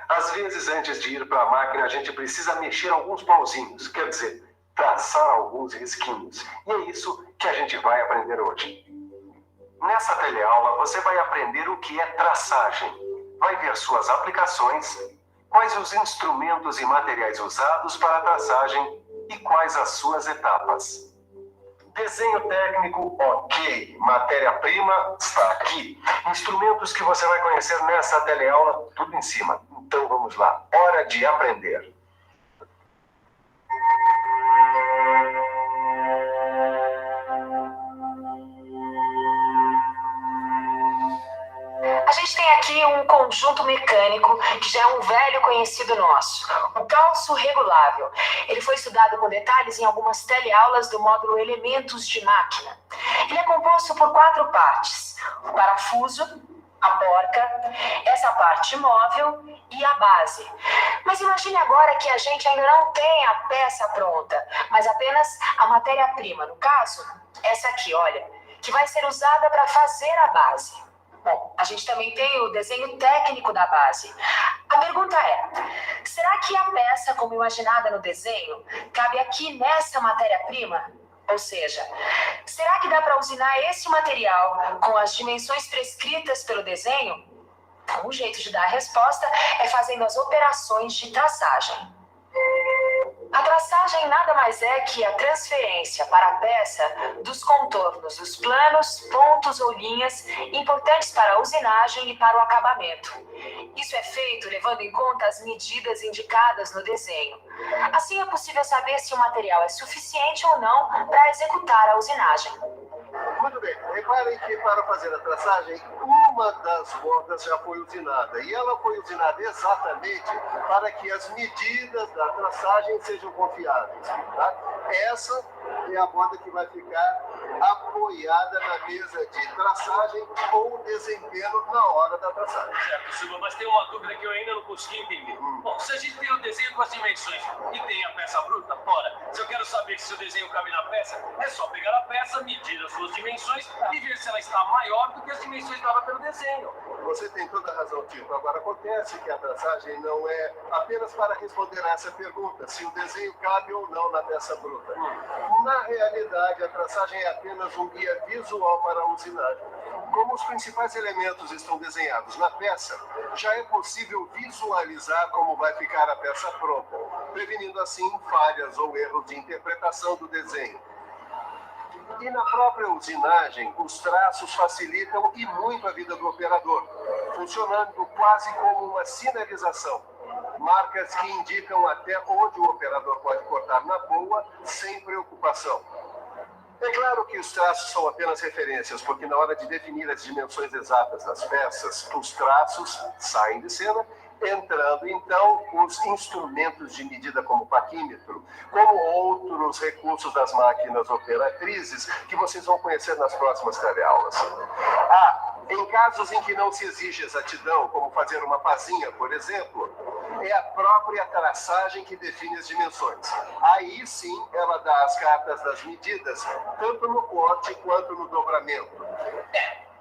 Às vezes, antes de ir para a máquina, a gente precisa mexer alguns pauzinhos, quer dizer, traçar alguns risquinhos. E é isso que a gente vai aprender hoje. Nessa teleaula, você vai aprender o que é traçagem. Vai ver suas aplicações, quais os instrumentos e materiais usados para a traçagem e quais as suas etapas. Desenho técnico, ok. Matéria-prima está aqui. Instrumentos que você vai conhecer nessa teleaula, tudo em cima. Então vamos lá, hora de aprender. A gente tem aqui um conjunto mecânico que já é um velho conhecido nosso, o calço regulável. Ele foi estudado com detalhes em algumas teleaulas do módulo Elementos de Máquina. Ele é composto por 4 partes: o parafuso, a porca, essa parte móvel e a base. Mas imagine agora que a gente ainda não tem a peça pronta, mas apenas a matéria-prima, no caso, essa aqui, olha, que vai ser usada para fazer a base. Bom, a gente também tem o desenho técnico da base. A pergunta é, será que a peça, como imaginada no desenho, cabe aqui nessa matéria-prima? Ou seja, será que dá para usinar esse material com as dimensões prescritas pelo desenho? Um jeito de dar a resposta é fazendo as operações de traçagem. A traçagem nada mais é que a transferência para a peça dos contornos dos planos, pontos ou linhas importantes para a usinagem e para o acabamento. Isso é feito levando em conta as medidas indicadas no desenho. Assim é possível saber se o material é suficiente ou não para executar a usinagem. Muito bem, reparem que para fazer a traçagem, uma das bordas já foi usinada. E ela foi usinada exatamente para que as medidas da traçagem sejam confiáveis. Tá? Essa é a borda que vai ficar apoiada na mesa de traçagem ou desempenho na hora da traçagem. Certo, Silva, mas tem uma dúvida que eu ainda não consegui entender. Bom, se a gente tem o desenho com as dimensões e tem a peça bruta, ora, se eu quero saber se o desenho cabe na peça, é só pegar a peça, medir as suas dimensões e ver se ela está maior do que as dimensões dadas pelo desenho. Você tem toda a razão, Tito. Agora, acontece que a traçagem não é apenas para responder a essa pergunta, se o desenho cabe ou não na peça bruta. Na realidade, a traçagem é apenas um guia visual para a usinagem. Como os principais elementos estão desenhados na peça, já é possível visualizar como vai ficar a peça pronta, prevenindo assim falhas ou erros de interpretação do desenho. E na própria usinagem, os traços facilitam e muito a vida do operador, funcionando quase como uma sinalização. Marcas que indicam até onde o operador pode cortar na boa, sem preocupação. É claro que os traços são apenas referências, porque na hora de definir as dimensões exatas das peças, os traços saem de cena, entrando então os instrumentos de medida como paquímetro, como outros recursos das máquinas operatrizes que vocês vão conhecer nas próximas teleaulas. Em casos em que não se exige exatidão, como fazer uma pazinha, por exemplo, é a própria traçagem que define as dimensões. Aí sim ela dá as cartas das medidas, tanto no corte quanto no dobramento.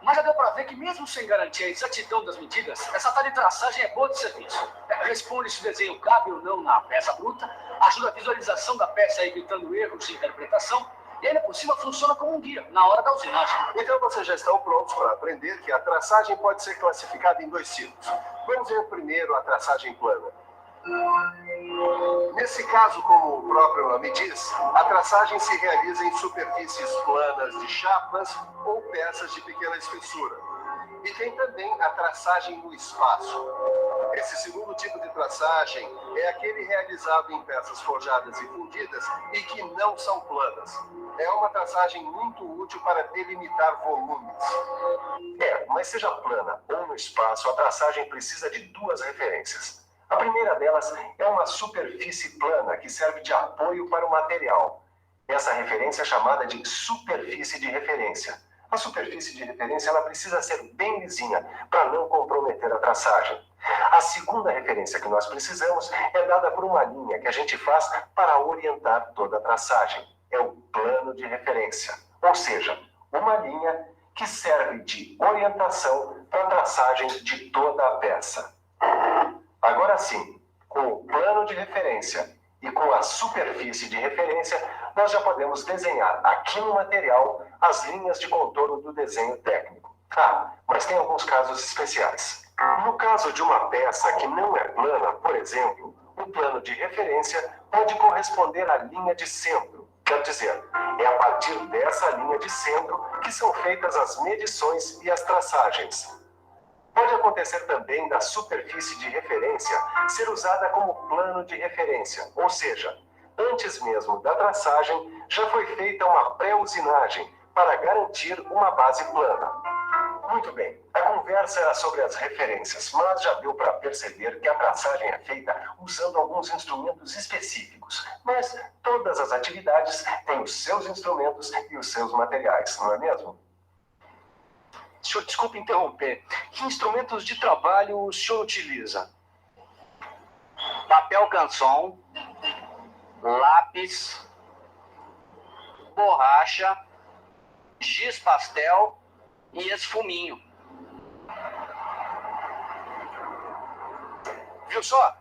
Mas já deu para ver que mesmo sem garantir a exatidão das medidas, essa tal de traçagem é boa de serviço. Responde se o desenho cabe ou não na peça bruta, ajuda a visualização da peça evitando erros de interpretação, e ainda por cima funciona como um guia na hora da usinagem. Então vocês já estão prontos para aprender que a traçagem pode ser classificada em 2 tipos. Vamos ver primeiro a traçagem plana. Nesse caso, como o próprio nome diz, a traçagem se realiza em superfícies planas de chapas ou peças de pequena espessura. E tem também a traçagem no espaço. Esse segundo tipo de traçagem é aquele realizado em peças forjadas e fundidas e que não são planas. É uma traçagem muito útil para delimitar volumes. Mas seja plana ou no espaço, a traçagem precisa de 2 referências. A primeira delas é uma superfície plana que serve de apoio para o material. Essa referência é chamada de superfície de referência. A superfície de referência ela precisa ser bem lisinha para não comprometer a traçagem. A segunda referência que nós precisamos é dada por uma linha que a gente faz para orientar toda a traçagem. É o plano de referência, ou seja, uma linha que serve de orientação para a traçagem de toda a peça. Agora sim, com o plano de referência e com a superfície de referência, nós já podemos desenhar aqui no material as linhas de contorno do desenho técnico. Mas tem alguns casos especiais. No caso de uma peça que não é plana, por exemplo, o plano de referência pode corresponder à linha de centro. Quer dizer, é a partir dessa linha de centro que são feitas as medições e as traçagens. Pode acontecer também da superfície de referência ser usada como plano de referência, ou seja, antes mesmo da traçagem já foi feita uma pré-usinagem para garantir uma base plana. Muito bem, a conversa era sobre as referências, mas já deu para perceber que a traçagem é feita usando alguns instrumentos específicos. Mas todas as atividades têm os seus instrumentos e os seus materiais, não é mesmo? Senhor, desculpe interromper. Que instrumentos de trabalho o senhor utiliza? Papel canson, lápis, borracha, giz pastel e esfuminho. Viu só?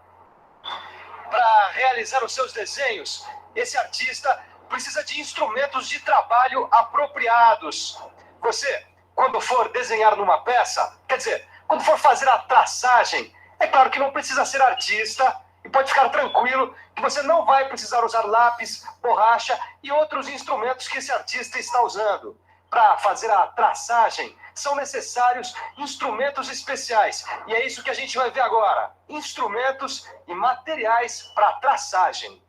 Para realizar os seus desenhos, esse artista precisa de instrumentos de trabalho apropriados. Você, quando for desenhar numa peça, quer dizer, quando for fazer a traçagem, é claro que não precisa ser artista e pode ficar tranquilo que você não vai precisar usar lápis, borracha e outros instrumentos que esse artista está usando. Para fazer a traçagem, são necessários instrumentos especiais. E é isso que a gente vai ver agora. Instrumentos e materiais para traçagem.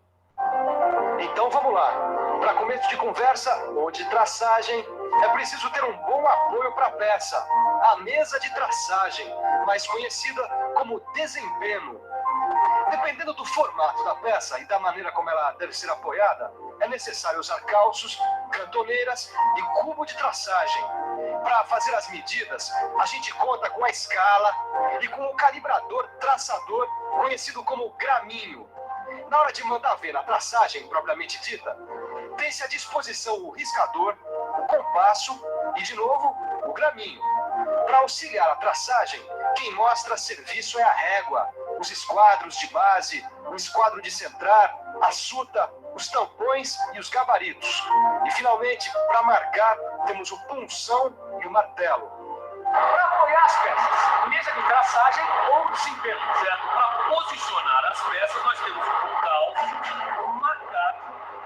Então vamos lá. Para começo de conversa ou de traçagem, é preciso ter um bom apoio para a peça. A mesa de traçagem, mais conhecida como desempenho. Dependendo do formato da peça e da maneira como ela deve ser apoiada, é necessário usar calços, cantoneiras e cubo de traçagem. Para fazer as medidas, a gente conta com a escala e com o calibrador traçador, conhecido como graminho. Na hora de mandar ver a traçagem propriamente dita, tem-se à disposição o riscador, o compasso e, de novo, o graminho. Para auxiliar a traçagem, quem mostra serviço é a régua, os esquadros de base, o esquadro de centrar, a suta, os tampões e os gabaritos. E, finalmente, para marcar, temos o punção e o martelo. Para apoiar as peças, mesa de traçagem ou desempenho, certo? Para posicionar as peças, nós temos o calço, o marcato,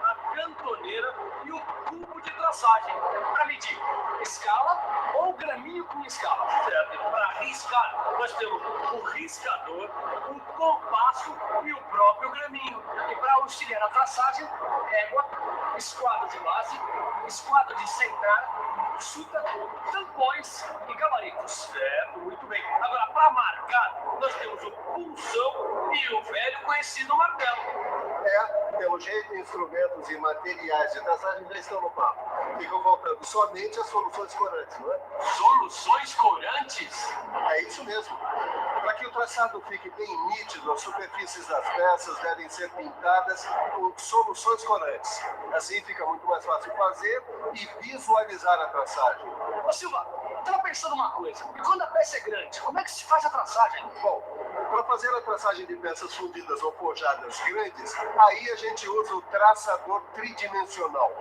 a cantoneira e o cubo de traçagem. Para medir escala ou graminho com escala, certo? Para riscar, nós temos o riscador, o compasso e o próprio graminho. E para auxiliar a traçagem, régua, esquadro de base esquadra de centrar, suta, tampões e gabaritos. Certo, muito bem. Agora, para marcar, nós temos o punção e o velho conhecido martelo. Pelo jeito, instrumentos e materiais de traçagem já estão no papo. Ficam faltando somente as soluções corantes, não é? Soluções corantes? É isso mesmo. Para que o traçado fique bem nítido, as superfícies das peças devem ser pintadas com soluções corantes. Assim fica muito mais fácil fazer e visualizar a traçagem. Ô Silva, eu tava pensando uma coisa. E quando a peça é grande, como é que se faz a traçagem? Bom, para fazer a traçagem de peças fundidas ou forjadas grandes, aí a gente usa o traçador tridimensional.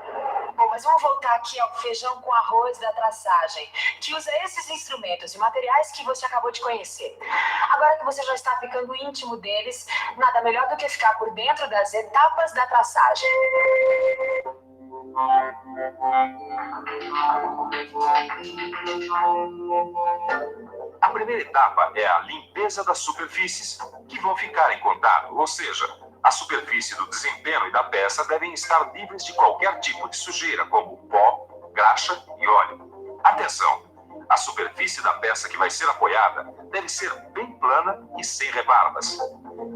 Bom, mas vamos voltar aqui ao feijão com arroz da traçagem, que usa esses instrumentos e materiais que você acabou de conhecer. Agora que você já está ficando íntimo deles, nada melhor do que ficar por dentro das etapas da traçagem. A primeira etapa é a limpeza das superfícies, que vão ficar em contato, ou seja, a superfície do desempenho e da peça devem estar livres de qualquer tipo de sujeira, como pó, graxa e óleo. Atenção! A superfície da peça que vai ser apoiada deve ser bem plana e sem rebarbas.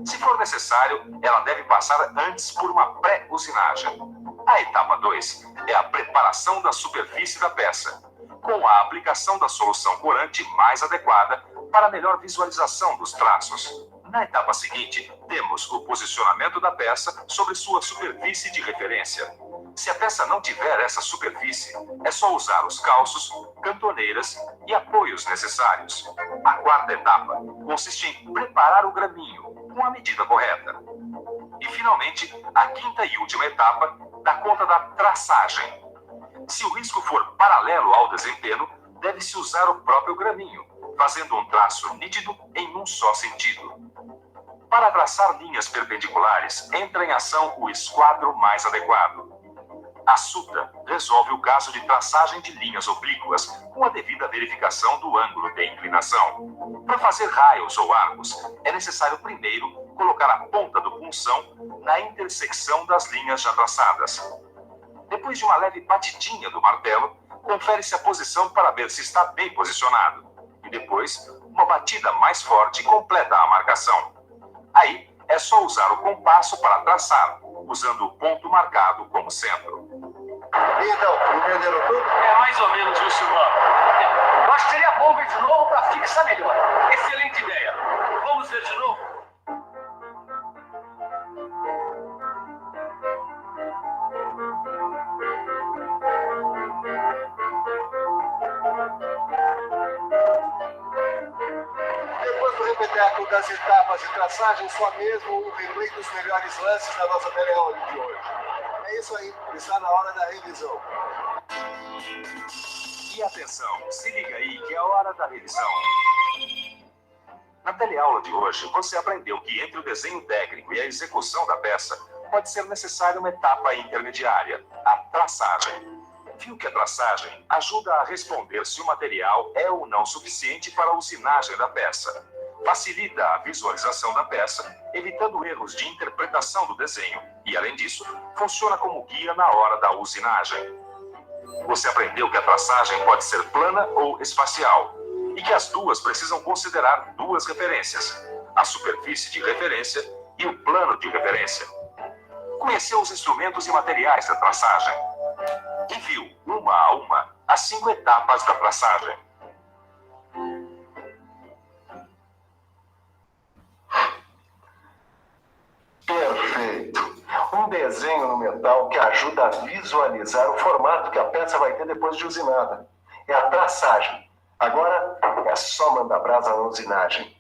Se for necessário, ela deve passar antes por uma pré-usinagem. A etapa 2 é a preparação da superfície da peça, com a aplicação da solução corante mais adequada para melhor visualização dos traços. Na etapa seguinte, temos o posicionamento da peça sobre sua superfície de referência. Se a peça não tiver essa superfície, é só usar os calços, cantoneiras e apoios necessários. A quarta etapa consiste em preparar o graminho com a medida correta. E, finalmente, a quinta e última etapa dá conta da traçagem. Se o risco for paralelo ao desempenho, deve-se usar o próprio graminho, fazendo um traço nítido em um só sentido. Para traçar linhas perpendiculares, entra em ação o esquadro mais adequado. A suta resolve o caso de traçagem de linhas oblíquas com a devida verificação do ângulo de inclinação. Para fazer raios ou arcos, é necessário primeiro colocar a ponta do punção na intersecção das linhas já traçadas. Depois de uma leve batidinha do martelo, confere-se a posição para ver se está bem posicionado. E depois, uma batida mais forte completa a marcação. Aí, é só usar o compasso para traçar, usando o ponto marcado como centro. Então, entenderam tudo? É mais ou menos, viu, Silva? Eu acho que seria bom ver de novo para fixar melhor. Excelente ideia. Vamos ver de novo? Depois do repeteco das etapas de traçagem, só mesmo o replay dos melhores lances da nossa teleaula de hoje. É isso aí, está na hora da revisão. E atenção, se liga aí que é hora da revisão. Na teleaula de hoje, você aprendeu que entre o desenho técnico e a execução da peça, pode ser necessária uma etapa intermediária, a traçagem. Viu que a traçagem ajuda a responder se o material é ou não suficiente para a usinagem da peça. Facilita a visualização da peça, evitando erros de interpretação do desenho e, além disso, funciona como guia na hora da usinagem. Você aprendeu que a traçagem pode ser plana ou espacial e que as duas precisam considerar duas referências, a superfície de referência e o plano de referência. Conheceu os instrumentos e materiais da traçagem e viu, uma a uma, as 5 etapas da traçagem. Perfeito. Um desenho no metal que ajuda a visualizar o formato que a peça vai ter depois de usinada. É a traçagem. Agora é só mandar brasa na usinagem.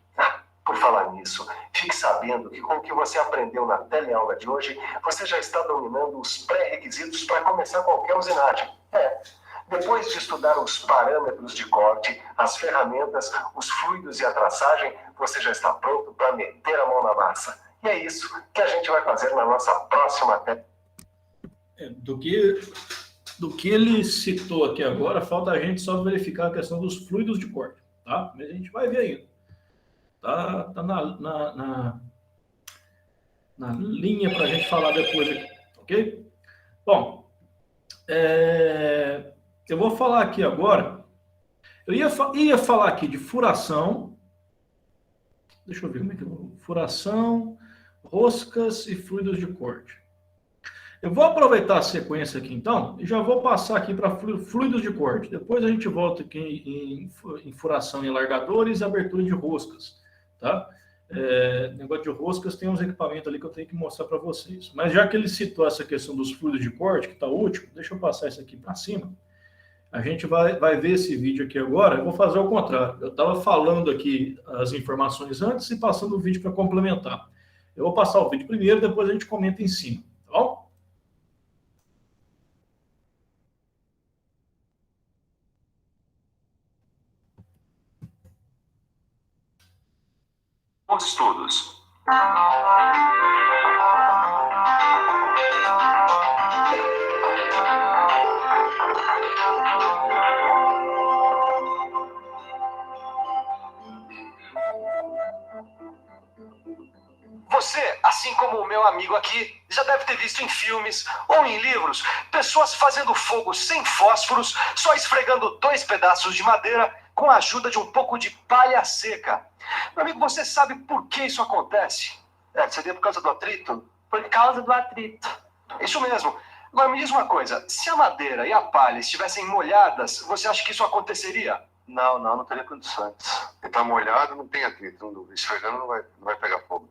Por falar nisso, fique sabendo que com o que você aprendeu na teleaula de hoje, você já está dominando os pré-requisitos para começar qualquer usinagem. Depois de estudar os parâmetros de corte, as ferramentas, os fluidos e a traçagem, você já está pronto para meter a mão na massa. E é isso que a gente vai fazer na nossa próxima técnica. Do que ele citou aqui agora, falta a gente só verificar a questão dos fluidos de corte, tá? Mas a gente vai ver ainda. Tá na linha para a gente falar depois aqui, ok? Bom, Eu vou falar aqui agora. Eu ia falar aqui de furação. Deixa eu ver como é que eu... Furação, roscas e fluidos de corte. Eu vou aproveitar a sequência aqui, então, e já vou passar aqui para fluidos de corte. Depois a gente volta aqui em furação em alargadores e abertura de roscas, tá? Negócio de roscas, tem uns equipamentos ali que eu tenho que mostrar para vocês. Mas já que ele citou essa questão dos fluidos de corte, que está útil, deixa eu passar isso aqui para cima. A gente vai ver esse vídeo aqui agora. Eu vou fazer o contrário. Eu estava falando aqui as informações antes e passando o vídeo para complementar. Eu vou passar o vídeo primeiro, depois a gente comenta em cima, tá bom? Os estudos. Você, assim como o meu amigo aqui, já deve ter visto em filmes ou em livros pessoas fazendo fogo sem fósforos, só esfregando 2 pedaços de madeira com a ajuda de um pouco de palha seca. Meu amigo, você sabe por que isso acontece? Seria por causa do atrito? Por causa do atrito. Isso mesmo. Agora me diz uma coisa, se a madeira e a palha estivessem molhadas, você acha que isso aconteceria? Não teria condições. Se tá molhado, não tem atrito. Esfregando não vai pegar fogo.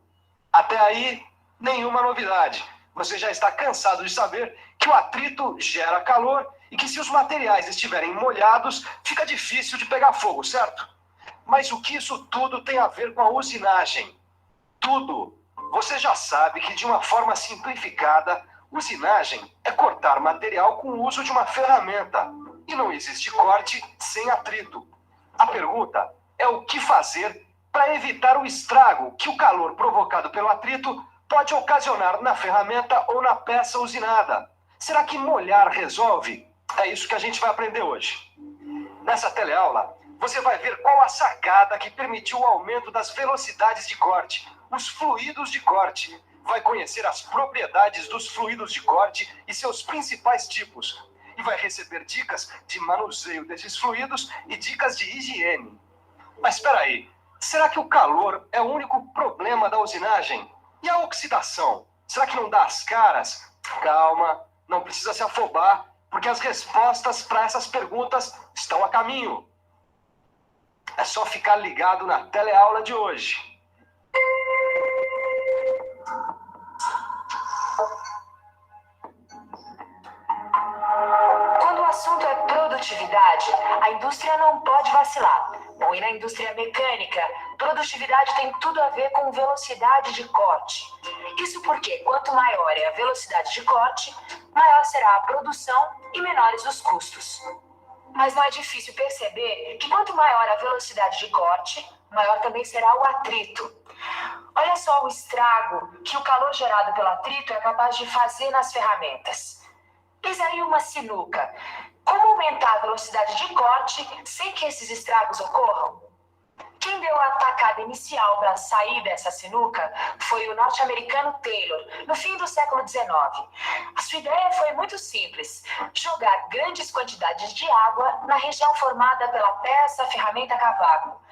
Até aí, nenhuma novidade. Você já está cansado de saber que o atrito gera calor e que se os materiais estiverem molhados, fica difícil de pegar fogo, certo? Mas o que isso tudo tem a ver com a usinagem? Tudo. Você já sabe que, de uma forma simplificada, usinagem é cortar material com o uso de uma ferramenta. E não existe corte sem atrito. A pergunta é o que fazer para evitar o estrago que o calor provocado pelo atrito pode ocasionar na ferramenta ou na peça usinada. Será que molhar resolve? É isso que a gente vai aprender hoje. Nessa teleaula, você vai ver qual a sacada que permitiu o aumento das velocidades de corte, os fluidos de corte. Vai conhecer as propriedades dos fluidos de corte e seus principais tipos. E vai receber dicas de manuseio desses fluidos e dicas de higiene. Mas espera aí. Será que o calor é o único problema da usinagem? E a oxidação? Será que não dá as caras? Calma, não precisa se afobar, porque as respostas para essas perguntas estão a caminho. É só ficar ligado na teleaula de hoje. Quando o assunto é produtividade, a indústria não pode vacilar. Bom, e na indústria mecânica, produtividade tem tudo a ver com velocidade de corte. Isso porque quanto maior é a velocidade de corte, maior será a produção e menores os custos. Mas não é difícil perceber que quanto maior a velocidade de corte, maior também será o atrito. Olha só o estrago que o calor gerado pelo atrito é capaz de fazer nas ferramentas. Eis aí uma sinuca. Como aumentar a velocidade de corte sem que esses estragos ocorram? Quem deu a atacada inicial para sair dessa sinuca foi o norte-americano Taylor, no fim do século XIX. A sua ideia foi muito simples: jogar grandes quantidades de água na região formada pela peça ferramenta cavaco.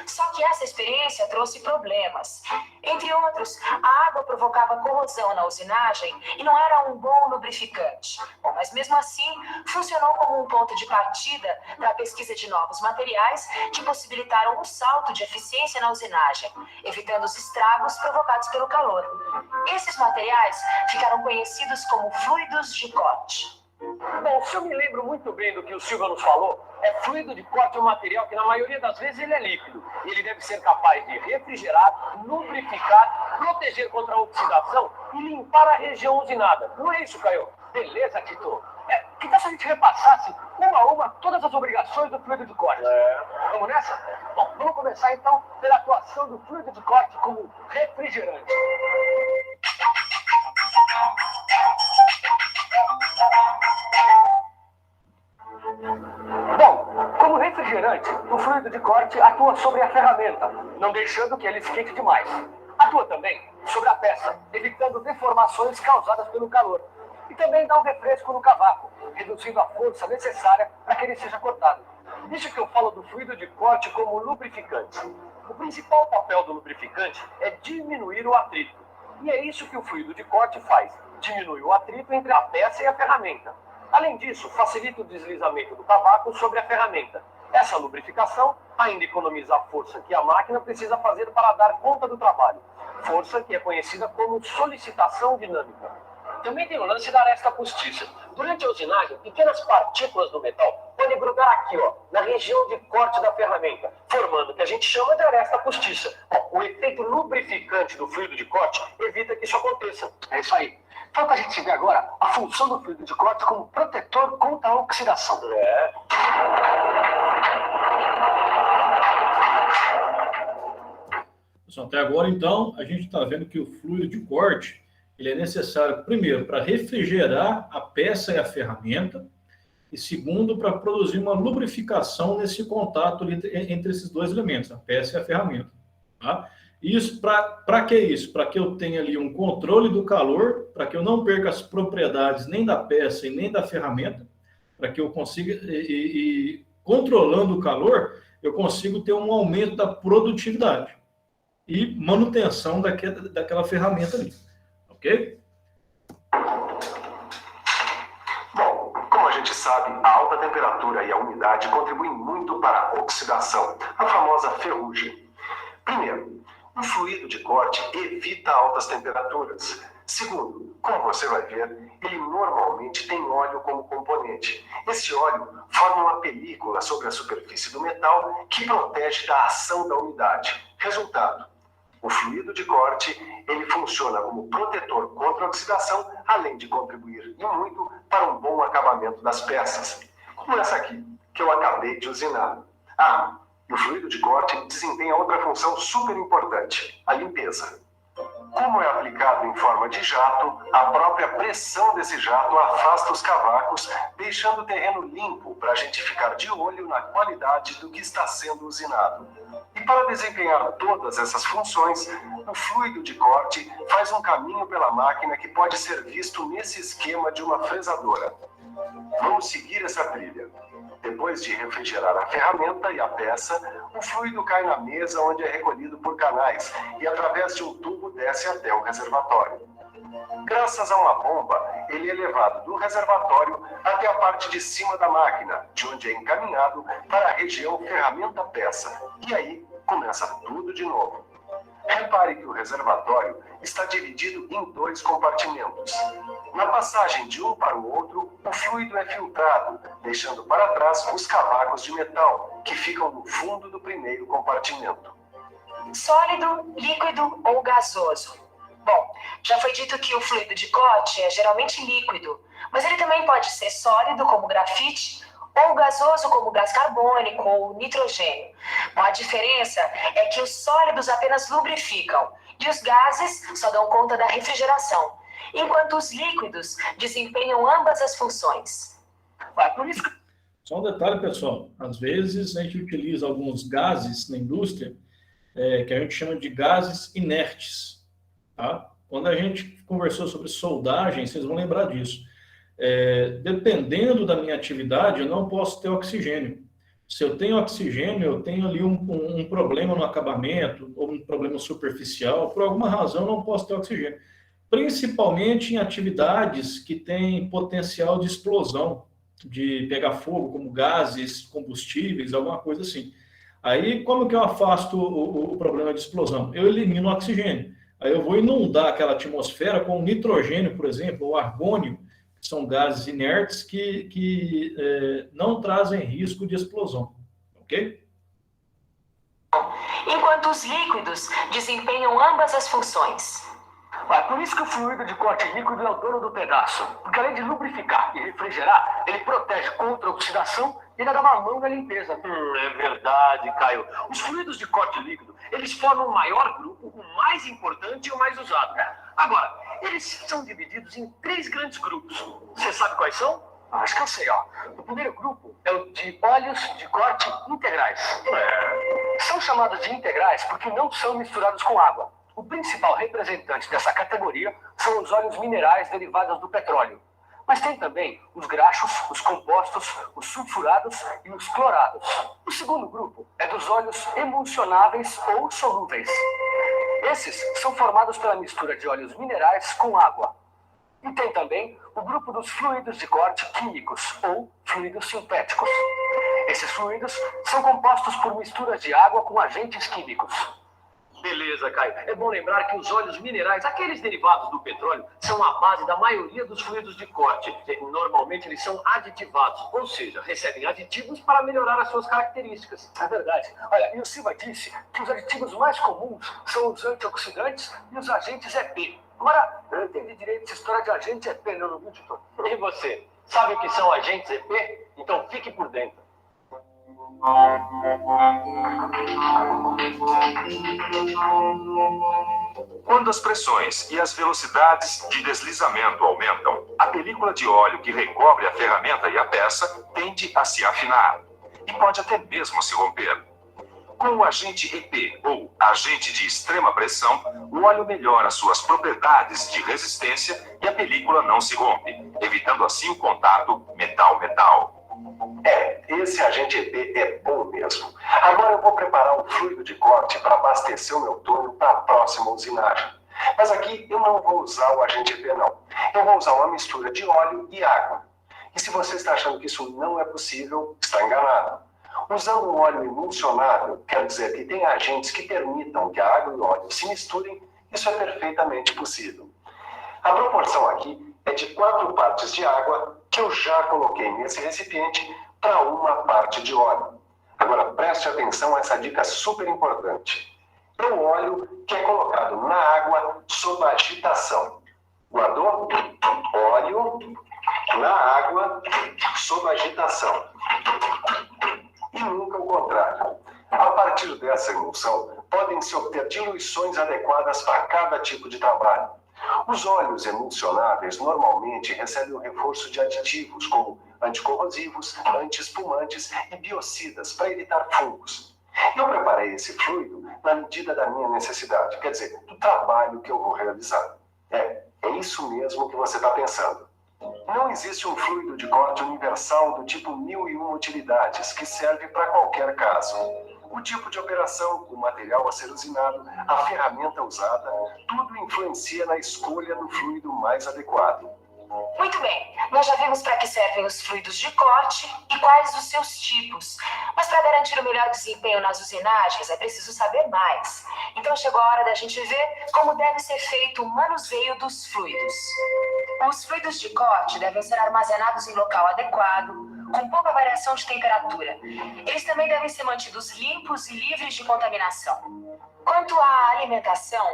Só que essa experiência trouxe problemas. Entre outros, a água provocava corrosão na usinagem e não era um bom lubrificante. Bom, mas mesmo assim, funcionou como um ponto de partida para a pesquisa de novos materiais que possibilitaram um salto de eficiência na usinagem, evitando os estragos provocados pelo calor. Esses materiais ficaram conhecidos como fluidos de corte. Bom, se eu me lembro muito bem do que o Silva nos falou, fluido de corte é um material que na maioria das vezes ele é líquido. Ele deve ser capaz de refrigerar, lubrificar, proteger contra a oxidação e limpar a região usinada. Não é isso, Caio? Beleza, Tito? Que tal se a gente repassasse uma a uma todas as obrigações do fluido de corte? Vamos nessa? Bom, vamos começar então pela atuação do fluido de corte como refrigerante. Bom, como refrigerante, o fluido de corte atua sobre a ferramenta, não deixando que ele esquente demais. Atua também sobre a peça, evitando deformações causadas pelo calor. E também dá um refresco no cavaco, reduzindo a força necessária para que ele seja cortado. Isso que eu falo do fluido de corte como lubrificante. O principal papel do lubrificante é diminuir o atrito. E é isso que o fluido de corte faz. Diminui o atrito entre a peça e a ferramenta. Além disso, facilita o deslizamento do cavaco sobre a ferramenta. Essa lubrificação ainda economiza a força que a máquina precisa fazer para dar conta do trabalho. Força que é conhecida como solicitação dinâmica. Também tem o lance da aresta postiça. Durante a usinagem, pequenas partículas do metal podem grudar aqui, ó, na região de corte da ferramenta, formando o que a gente chama de aresta postiça. O efeito lubrificante do fluido de corte evita que isso aconteça. É isso aí. Falta a gente ver agora a função do fluido de corte como protetor contra a oxidação. Pessoal, até agora, então, a gente está vendo que o fluido de corte ele é necessário, primeiro, para refrigerar a peça e a ferramenta, e segundo, para produzir uma lubrificação nesse contato entre esses dois elementos, a peça e a ferramenta. Tá? Isso, para que isso? Para que eu tenha ali um controle do calor, para que eu não perca as propriedades nem da peça e nem da ferramenta, para que eu consiga, controlando o calor, eu consigo ter um aumento da produtividade e manutenção daquela ferramenta ali. Ok? Bom, como a gente sabe, a alta temperatura e a umidade contribuem muito para a oxidação, a famosa ferrugem. Primeiro, o fluido de corte evita altas temperaturas. Segundo, como você vai ver, ele normalmente tem óleo como componente. Esse óleo forma uma película sobre a superfície do metal que protege da ação da umidade. Resultado: o fluido de corte ele funciona como protetor contra a oxidação, além de contribuir e muito para um bom acabamento das peças, como essa aqui, que eu acabei de usinar. E o fluido de corte desempenha outra função super importante, a limpeza. Como é aplicado em forma de jato, a própria pressão desse jato afasta os cavacos, deixando o terreno limpo para a gente ficar de olho na qualidade do que está sendo usinado. E para desempenhar todas essas funções, o fluido de corte faz um caminho pela máquina que pode ser visto nesse esquema de uma fresadora. Vamos seguir essa trilha. Depois de refrigerar a ferramenta e a peça, o fluido cai na mesa onde é recolhido por canais e através de um tubo desce até o reservatório. Graças a uma bomba, ele é levado do reservatório até a parte de cima da máquina, de onde é encaminhado para a região ferramenta-peça. E aí começa tudo de novo. Repare que o reservatório está dividido em 2 compartimentos. Na passagem de um para o outro, o fluido é filtrado, deixando para trás os cavacos de metal, que ficam no fundo do primeiro compartimento. Sólido, líquido ou gasoso? Bom, já foi dito que o fluido de corte é geralmente líquido, mas ele também pode ser sólido, como grafite, ou gasoso, como gás carbônico ou nitrogênio. Bom, a diferença é que os sólidos apenas lubrificam e os gases só dão conta da refrigeração, enquanto os líquidos desempenham ambas as funções. Por isso que... Só um detalhe, pessoal. Às vezes a gente utiliza alguns gases na indústria que a gente chama de gases inertes. Tá? Quando a gente conversou sobre soldagem, vocês vão lembrar disso. Dependendo da minha atividade, eu não posso ter oxigênio. Se eu tenho oxigênio, eu tenho ali um problema no acabamento, ou um problema superficial, por alguma razão eu não posso ter oxigênio. Principalmente em atividades que têm potencial de explosão, de pegar fogo, como gases, combustíveis, alguma coisa assim. Aí, como que eu afasto o problema de explosão? Eu elimino o oxigênio. Aí eu vou inundar aquela atmosfera com nitrogênio, por exemplo, ou argônio, que são gases inertes que não trazem risco de explosão. Ok? Enquanto os líquidos desempenham ambas as funções. Por isso que o fluido de corte líquido é o dono do pedaço. Porque além de lubrificar e refrigerar, ele protege contra a oxidação e ainda dá uma mão na limpeza. É verdade, Caio. Os fluidos de corte líquido, eles formam o maior grupo, o mais importante e o mais usado. Agora, eles são divididos em 3 grandes grupos. Você sabe quais são? Acho que eu sei, ó. O primeiro grupo é o de óleos de corte integrais. São chamados de integrais porque não são misturados com água. O principal representante dessa categoria são os óleos minerais derivados do petróleo. Mas tem também os graxos, os compostos, os sulfurados e os clorados. O segundo grupo é dos óleos emulsionáveis ou solúveis. Esses são formados pela mistura de óleos minerais com água. E tem também o grupo dos fluidos de corte químicos ou fluidos sintéticos. Esses fluidos são compostos por misturas de água com agentes químicos. Beleza, Caio. É bom lembrar que os óleos minerais, aqueles derivados do petróleo, são a base da maioria dos fluidos de corte. Normalmente eles são aditivados, ou seja, recebem aditivos para melhorar as suas características. É verdade. Olha, e o Silva disse que os aditivos mais comuns são os antioxidantes e os agentes EP. Agora, eu não entendi direito essa história de agente EP, não viu, Titor? E você? Sabe o que são agentes EP? Então fique por dentro. Quando as pressões e as velocidades de deslizamento aumentam, a película de óleo que recobre a ferramenta e a peça tende a se afinar e pode até mesmo se romper. Com o agente EP, ou agente de extrema pressão, o óleo melhora suas propriedades de resistência e a película não se rompe, evitando assim o contato metal-metal. Esse agente EP é bom mesmo. Agora eu vou preparar um fluido de corte para abastecer o meu torno para a próxima usinagem. Mas aqui eu não vou usar o agente EP, não. Eu vou usar uma mistura de óleo e água. E se você está achando que isso não é possível, está enganado. Usando um óleo emulsionável, quer dizer que tem agentes que permitam que a água e o óleo se misturem, isso é perfeitamente possível. A proporção aqui é de 4 partes de água que eu já coloquei nesse recipiente para 1 parte de óleo. Agora preste atenção a essa dica super importante. É o óleo que é colocado na água sob agitação. Guardou? Óleo na água sob agitação. E nunca o contrário. A partir dessa emulsão, podem-se obter diluições adequadas para cada tipo de trabalho. Os óleos emulsionáveis normalmente recebem o reforço de aditivos como anticorrosivos, antiespumantes e biocidas para evitar fungos. Eu preparei esse fluido na medida da minha necessidade, quer dizer, do trabalho que eu vou realizar. É isso mesmo que você está pensando. Não existe um fluido de corte universal do tipo 1001 utilidades, que serve para qualquer caso. O tipo de operação, o material a ser usinado, a ferramenta usada, tudo influencia na escolha do fluido mais adequado. Muito bem, nós já vimos para que servem os fluidos de corte e quais os seus tipos. Mas para garantir o melhor desempenho nas usinagens é preciso saber mais. Então chegou a hora da gente ver como deve ser feito o manuseio dos fluidos. Os fluidos de corte devem ser armazenados em local adequado, com pouca variação de temperatura. Eles também devem ser mantidos limpos e livres de contaminação. Quanto à alimentação,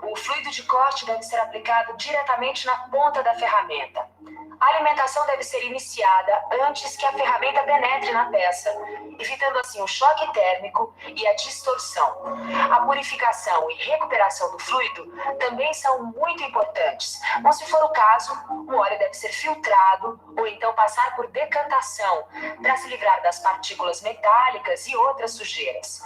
o fluido de corte deve ser aplicado diretamente na ponta da ferramenta. A alimentação deve ser iniciada antes que a ferramenta penetre na peça, evitando assim o choque térmico e a distorção. A purificação e recuperação do fluido também são muito importantes, mas se for o caso, o óleo deve ser filtrado ou então passar por decantação para se livrar das partículas metálicas e outras sujeiras.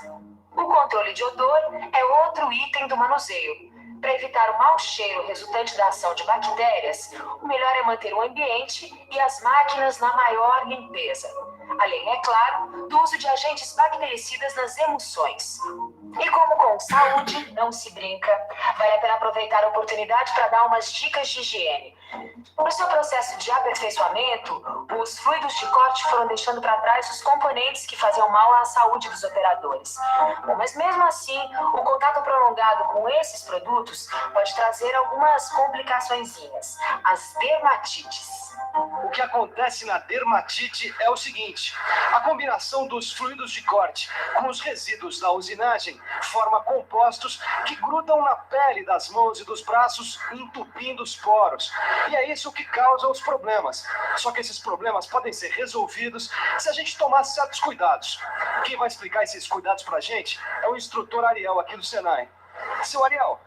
O controle de odor é outro item do manuseio. Para evitar o mau cheiro resultante da ação de bactérias, o melhor é manter o ambiente e as máquinas na maior limpeza. Além, é claro, do uso de agentes bactericidas nas emulsões. E como com saúde não se brinca, vale a pena aproveitar a oportunidade para dar umas dicas de higiene. No seu processo de aperfeiçoamento, os fluidos de corte foram deixando para trás os componentes que faziam mal à saúde dos operadores. Bom, mas mesmo assim, o contato prolongado com esses produtos pode trazer algumas complicaçõezinhas, as dermatites. O que acontece na dermatite é o seguinte: a combinação dos fluidos de corte com os resíduos da usinagem forma compostos que grudam na pele das mãos e dos braços, entupindo os poros. E é isso que causa os problemas. Só que esses problemas podem ser resolvidos se a gente tomar certos cuidados. Quem vai explicar esses cuidados pra gente é o instrutor Ariel aqui do Senai. Seu Ariel,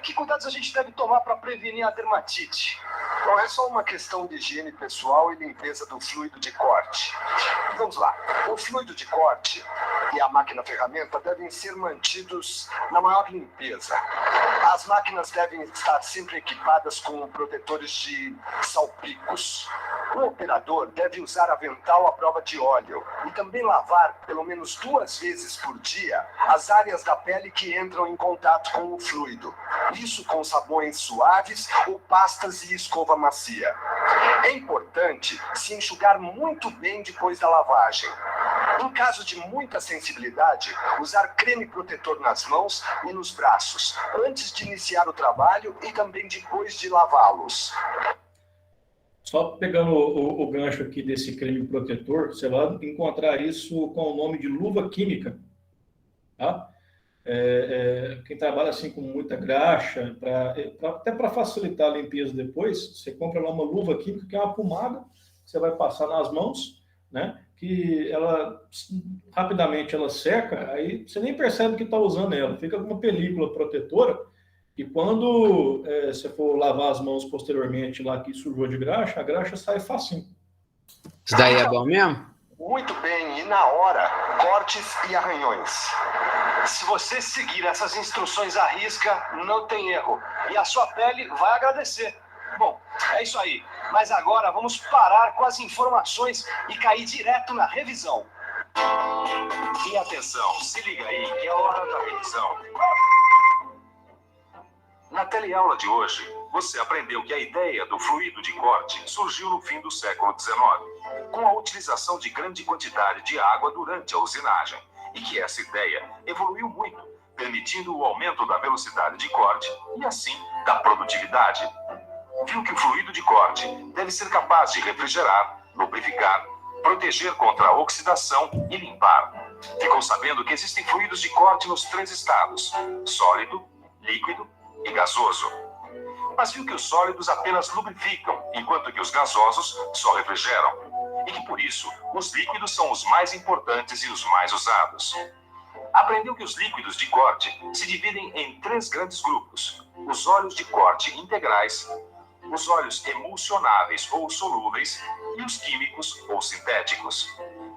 que cuidados a gente deve tomar para prevenir a dermatite? Não é só uma questão de higiene pessoal e limpeza do fluido de corte. Vamos lá. O fluido de corte e a máquina ferramenta devem ser mantidos na maior limpeza. As máquinas devem estar sempre equipadas com protetores de salpicos. O operador deve usar avental à prova de óleo e também lavar pelo menos 2 vezes por dia as áreas da pele que entram em contato com o fluido. Isso com sabões suaves ou pastas e escova macia. É importante se enxugar muito bem depois da lavagem. Em caso de muita sensibilidade, usar creme protetor nas mãos e nos braços, antes de iniciar o trabalho e também depois de lavá-los. Só pegando o gancho aqui desse creme protetor, você vai encontrar isso com o nome de luva química, tá? Quem trabalha assim com muita graxa, até para facilitar a limpeza depois, você compra lá uma luva química, que é uma pomada, que você vai passar nas mãos, né? Que ela rapidamente ela seca, aí você nem percebe que está usando ela, fica com uma película protetora, e quando você for lavar as mãos posteriormente lá que sujou de graxa, a graxa sai facinho. Isso daí é bom mesmo? Muito bem, e na hora, cortes e arranhões. Se você seguir essas instruções à risca, não tem erro. E a sua pele vai agradecer. Bom, é isso aí. Mas agora vamos parar com as informações e cair direto na revisão. E atenção, se liga aí que é hora da revisão. Na teleaula de hoje, você aprendeu que a ideia do fluido de corte surgiu no fim do século XIX, com a utilização de grande quantidade de água durante a usinagem, e que essa ideia evoluiu muito, permitindo o aumento da velocidade de corte e, assim, da produtividade. Viu que o fluido de corte deve ser capaz de refrigerar, lubrificar, proteger contra a oxidação e limpar. Ficou sabendo que existem fluidos de corte nos 3 estados: sólido, líquido e gasoso. Mas viu que os sólidos apenas lubrificam, enquanto que os gasosos só refrigeram. E que por isso, os líquidos são os mais importantes e os mais usados. Aprendeu que os líquidos de corte se dividem em 3 grandes grupos: os óleos de corte integrais, os óleos emulsionáveis ou solúveis e os químicos ou sintéticos.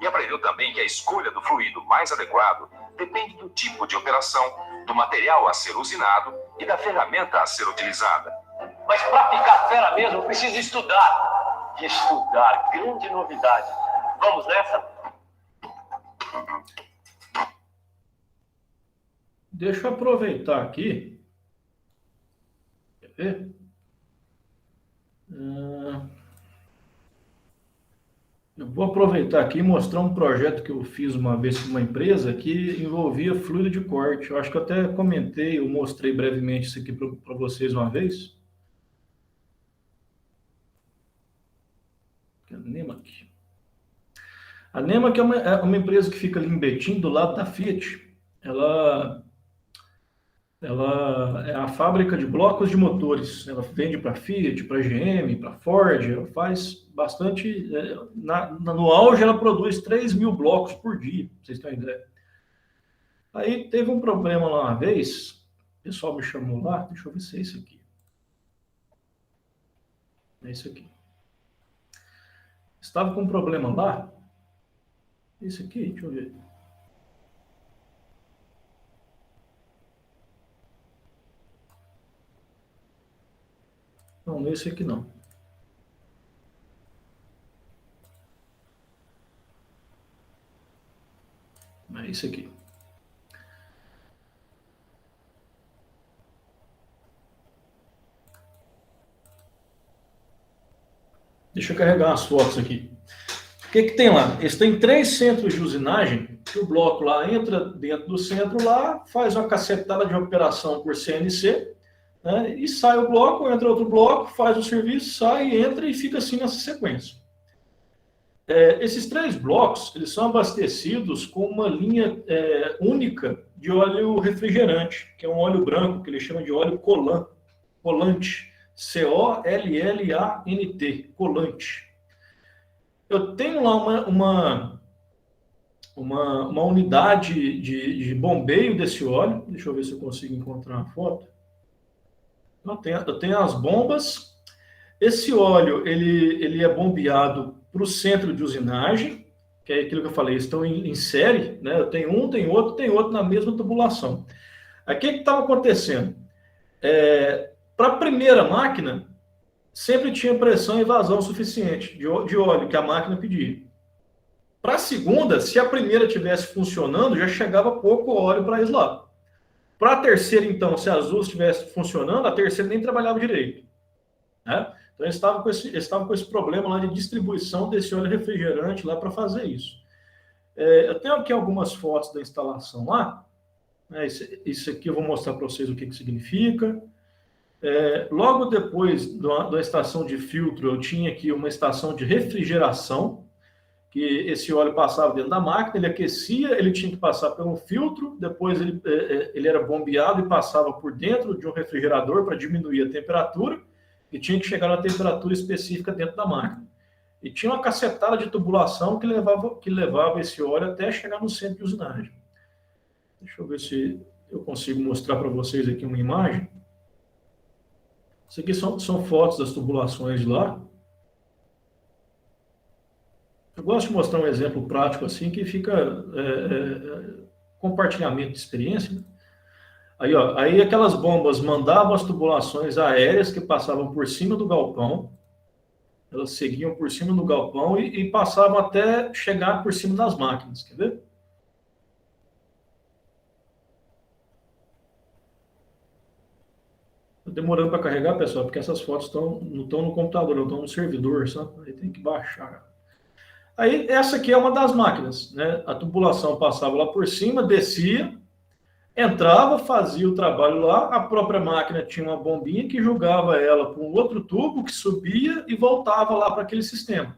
E aprendeu também que a escolha do fluido mais adequado depende do tipo de operação, do material a ser usinado e da ferramenta a ser utilizada. Mas para ficar fera mesmo, precisa estudar. E estudar, grande novidade. Vamos nessa? Deixa eu aproveitar aqui. Quer ver? Eu vou aproveitar aqui e mostrar um projeto que eu fiz uma vez com uma empresa que envolvia fluido de corte. Eu acho que eu até comentei, eu mostrei brevemente isso aqui para vocês uma vez. A Nemak. A Nemak é uma empresa que fica ali em Betim, do lado da Fiat. Ela é a fábrica de blocos de motores. Ela vende para Fiat, para GM, para Ford. Ela faz bastante. No auge, ela produz 3.000 blocos por dia, pra vocês terem ideia. Aí teve um problema lá uma vez. O pessoal me chamou lá. Deixa eu ver se é isso aqui. É isso aqui. Estava com um problema lá. Esse aqui, deixa eu ver. Não, esse aqui não. É esse aqui. Deixa eu carregar umas fotos aqui. O que tem lá? Eles têm 3 centros de usinagem, que o bloco lá entra dentro do centro lá, faz uma cacetada de operação por CNC, né, e sai o bloco, entra outro bloco, faz o serviço, sai, entra e fica assim nessa sequência. Esses 3 blocos, eles são abastecidos com uma linha única de óleo refrigerante, que é um óleo branco, que ele chama de óleo colante. C-O-L-L-A-N-T, colante. Eu tenho lá uma unidade de bombeio desse óleo. Deixa eu ver se eu consigo encontrar uma foto. Eu tenho as bombas. Esse óleo ele é bombeado para o centro de usinagem, que é aquilo que eu falei, estão em série, né? Eu tenho um, tem outro na mesma tubulação. Aí o que estava acontecendo? Para a primeira máquina, sempre tinha pressão e vazão suficiente de óleo que a máquina pedia. Para a segunda, se a primeira estivesse funcionando, já chegava pouco óleo para isso lá. Para a terceira, então, se as duas estivessem funcionando, a terceira nem trabalhava direito. Né? Então, eles estavam com esse problema lá de distribuição desse óleo refrigerante lá para fazer isso. Eu tenho aqui algumas fotos da instalação lá. Isso aqui eu vou mostrar para vocês o que significa. Logo depois da estação de filtro, eu tinha aqui uma estação de refrigeração, que esse óleo passava dentro da máquina, ele aquecia, ele tinha que passar por um filtro, depois ele era bombeado e passava por dentro de um refrigerador para diminuir a temperatura, e tinha que chegar na temperatura específica dentro da máquina. E tinha uma cacetada de tubulação que levava esse óleo até chegar no centro de usinagem. Deixa eu ver se eu consigo mostrar para vocês aqui uma imagem. Isso aqui são fotos das tubulações de lá. Eu gosto de mostrar um exemplo prático assim, que fica compartilhamento de experiência. Né? Aí aquelas bombas mandavam as tubulações aéreas que passavam por cima do galpão. Elas seguiam por cima do galpão e passavam até chegar por cima das máquinas. Quer ver? Tô demorando para carregar, pessoal, porque essas fotos não estão no computador, não estão no servidor, sabe? Aí tem que baixar. Aí essa aqui é uma das máquinas, né? A tubulação passava lá por cima, descia, entrava, fazia o trabalho lá, a própria máquina tinha uma bombinha que jogava ela para um outro tubo que subia e voltava lá para aquele sistema.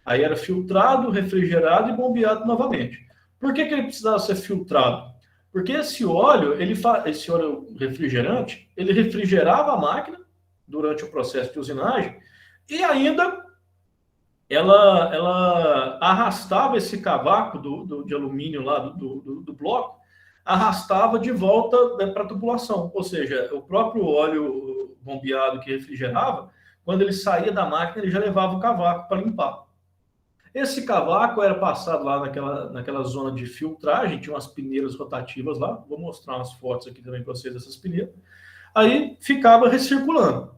Aí era filtrado, refrigerado e bombeado novamente. Por que ele precisava ser filtrado? Porque esse óleo refrigerante, ele refrigerava a máquina durante o processo de usinagem e ainda ela arrastava esse cavaco de alumínio lá do bloco, arrastava de volta para a tubulação. Ou seja, o próprio óleo bombeado que refrigerava, quando ele saía da máquina, ele já levava o cavaco para limpar. Esse cavaco era passado lá naquela zona de filtragem, tinha umas peneiras rotativas lá, vou mostrar umas fotos aqui também para vocês dessas peneiras. Aí ficava recirculando,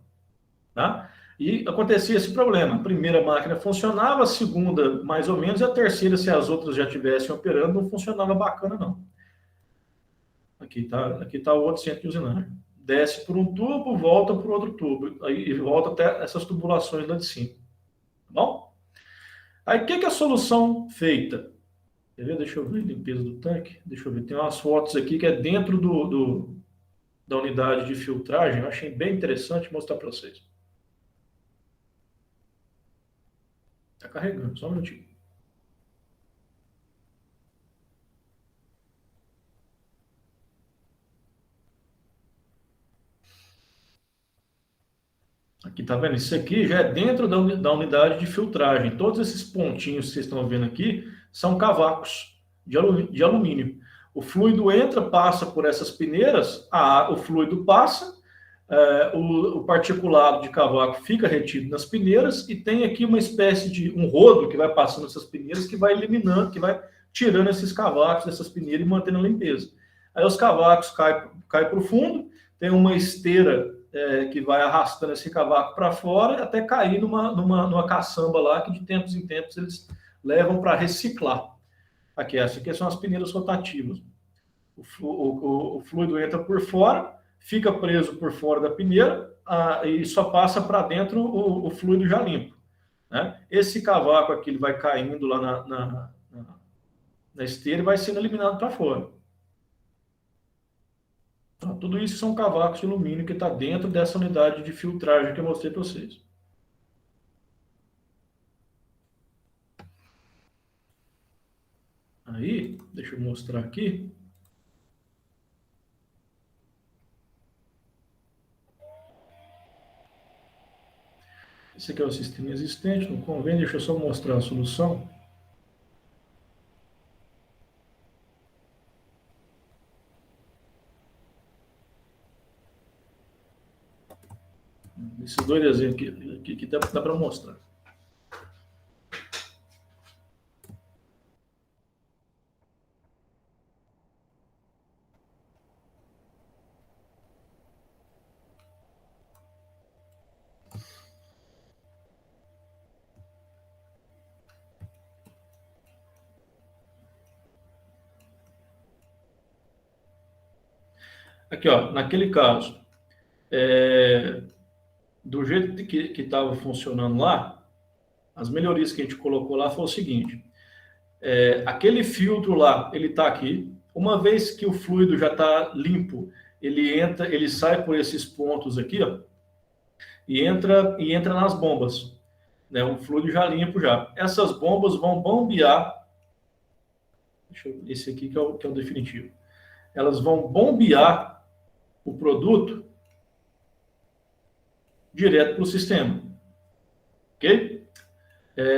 tá? E acontecia esse problema. A primeira máquina funcionava, a segunda mais ou menos, e a terceira, se as outras já estivessem operando, não funcionava bacana, não. Aqui tá o outro centro de usinagem. Desce por um tubo, volta por outro tubo, aí volta até essas tubulações lá de cima. Tá bom? Aí, o que é a solução feita? Quer ver? Deixa eu ver a limpeza do tanque. Deixa eu ver. Tem umas fotos aqui que é dentro da unidade de filtragem. Eu achei bem interessante mostrar para vocês. Está carregando, só um minutinho. Aqui, tá vendo? Isso aqui já é dentro da unidade de filtragem. Todos esses pontinhos que vocês estão vendo aqui são cavacos de alumínio. O fluido entra, passa por essas peneiras, o fluido passa, o particulado de cavaco fica retido nas peneiras e tem aqui uma espécie de um rodo que vai passando essas peneiras, que vai eliminando, que vai tirando esses cavacos dessas peneiras e mantendo a limpeza. Aí os cavacos caem para o fundo, tem uma esteira que vai arrastando esse cavaco para fora até cair numa caçamba lá que de tempos em tempos eles levam para reciclar. Essa aqui são as peneiras rotativas. O fluido entra por fora, fica preso por fora da peneira e só passa para dentro o fluido já limpo. Né? Esse cavaco aqui ele vai caindo lá na esteira e vai sendo eliminado para fora. Então, tudo isso são cavacos de alumínio que está dentro dessa unidade de filtragem que eu mostrei para vocês. Aí, deixa eu mostrar aqui. Esse aqui é o sistema existente, não convém, deixa eu só mostrar a solução. Esses dois desenhos aqui dá para mostrar. aqui, ó, naquele caso, do jeito que estava funcionando lá, as melhorias que a gente colocou lá foi o seguinte: aquele filtro lá, ele está aqui. Uma vez que o fluido já está limpo, ele sai por esses pontos aqui, ó, e entra nas bombas, né? O fluido já limpo já. Essas bombas vão bombear. Esse aqui que é o definitivo. Elas vão bombear o produto direto para o sistema, ok?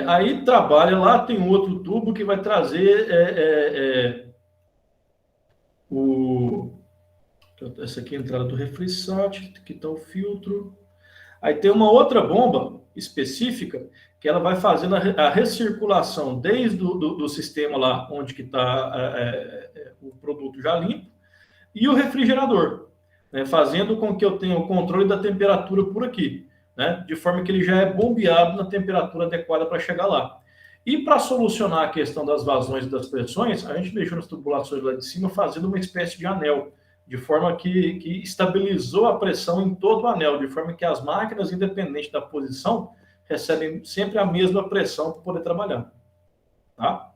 Aí trabalha lá, tem um outro tubo que vai trazer essa aqui é a entrada do refrigerante, aqui está o filtro. Aí tem uma outra bomba específica que ela vai fazendo a recirculação desde do sistema lá onde que está o produto já limpo e o refrigerador, né, fazendo com que eu tenha o controle da temperatura por aqui, né, de forma que ele já é bombeado na temperatura adequada para chegar lá. E para solucionar a questão das vazões e das pressões, a gente deixou nas tubulações lá de cima fazendo uma espécie de anel, de forma que estabilizou a pressão em todo o anel, de forma que as máquinas, independente da posição, recebem sempre a mesma pressão para poder trabalhar. Tá?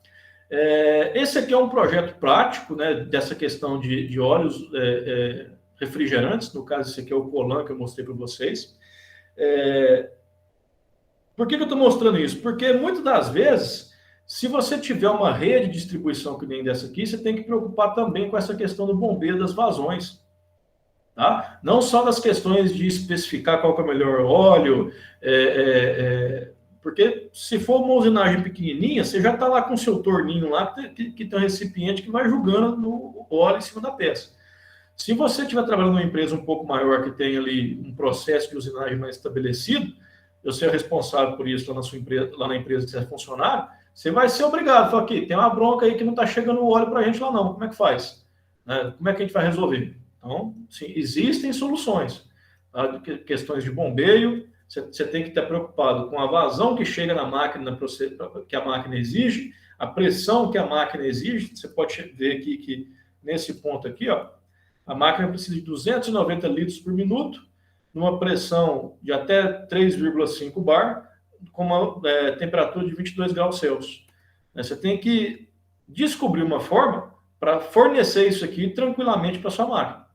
Esse aqui é um projeto prático, né, dessa questão de óleos refrigerantes. No caso, esse aqui é o Colan que eu mostrei para vocês. Por que eu estou mostrando isso? Porque muitas das vezes, se você tiver uma rede de distribuição que nem dessa aqui, você tem que preocupar também com essa questão do bombeio das vazões. Tá? Não só das questões de especificar qual que é o melhor óleo, porque se for uma usinagem pequenininha, você já está lá com o seu torninho lá, que tem um recipiente que vai jogando o óleo em cima da peça. Se você estiver trabalhando numa empresa um pouco maior, que tem ali um processo de usinagem mais estabelecido, você é responsável por isso lá na sua empresa, lá na empresa que você é funcionário, você vai ser obrigado. Fala aqui, tem uma bronca aí que não está chegando o óleo para a gente lá não. Como é que faz? Né? Como é que a gente vai resolver? Então, sim, existem soluções. Tá? Questões de bombeio, você tem que estar preocupado com a vazão que chega na máquina, que a máquina exige, a pressão que a máquina exige. Você pode ver aqui que nesse ponto aqui, ó, a máquina precisa de 290 litros por minuto, numa pressão de até 3,5 bar, com uma temperatura de 22 graus Celsius. Você tem que descobrir uma forma para fornecer isso aqui tranquilamente para sua máquina.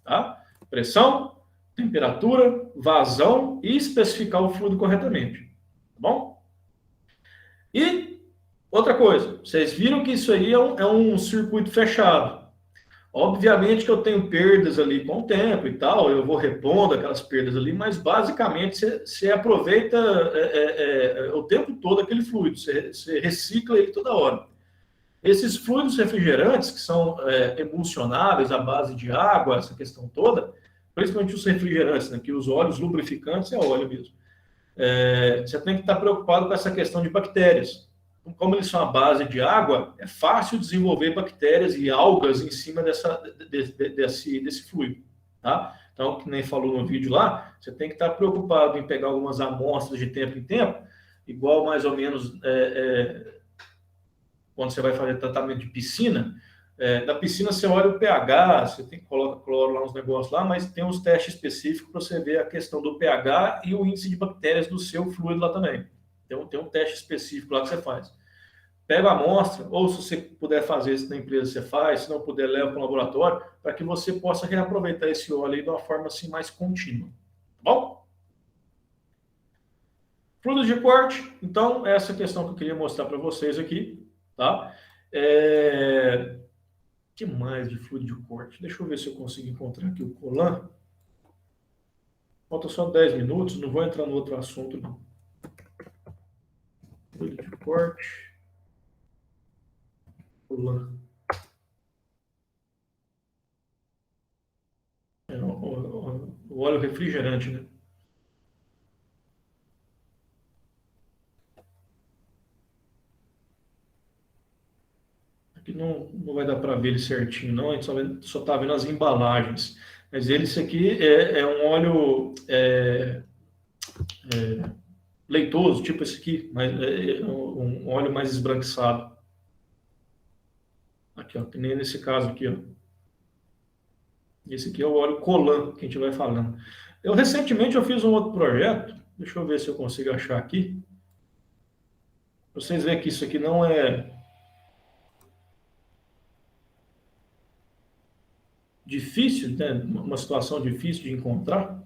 Tá? Pressão, temperatura, vazão e especificar o fluido corretamente. Tá bom? E outra coisa, vocês viram que isso aí é um circuito fechado. Obviamente que eu tenho perdas ali com o tempo e tal, eu vou repondo aquelas perdas ali, mas basicamente você aproveita o tempo todo aquele fluido, você recicla ele toda hora. Esses fluidos refrigerantes, que são emulsionáveis à base de água, essa questão toda, principalmente os refrigerantes, né, que os óleos lubrificantes é óleo mesmo. Você tem que estar preocupado com essa questão de bactérias. Como eles são à base de água, é fácil desenvolver bactérias e algas em cima desse fluido. Tá? Então, que nem falou no vídeo lá, você tem que estar preocupado em pegar algumas amostras de tempo em tempo, igual mais ou menos quando você vai fazer tratamento de piscina. Na piscina você olha o pH, você tem que colocar cloro lá uns negócios lá, mas tem uns testes específicos para você ver a questão do pH e o índice de bactérias do seu fluido lá também. Então, tem um teste específico lá que você faz. Pega a amostra, ou se você puder fazer isso na empresa, você faz. Se não puder, leva para o laboratório, para que você possa reaproveitar esse óleo aí de uma forma assim mais contínua. Tá bom? Fluidos de corte. Então, essa questão que eu queria mostrar para vocês aqui. Tá? O que mais de fluido de corte? Deixa eu ver se eu consigo encontrar aqui o Colan. Falta só 10 minutos, não vou entrar no outro assunto, não. Fluido de corte. Colan. O óleo refrigerante, né? Aqui não vai dar para ver ele certinho, não. A gente só está vendo as embalagens. Mas esse aqui é um óleo leitoso, tipo esse aqui, mas um óleo mais esbranquiçado. Aqui, ó, que nem nesse caso aqui, ó. Esse aqui é o óleo Colan que a gente vai falando. Recentemente eu fiz um outro projeto, deixa eu ver se eu consigo achar aqui. Vocês veem que isso aqui não é difícil, né? Uma situação difícil de encontrar.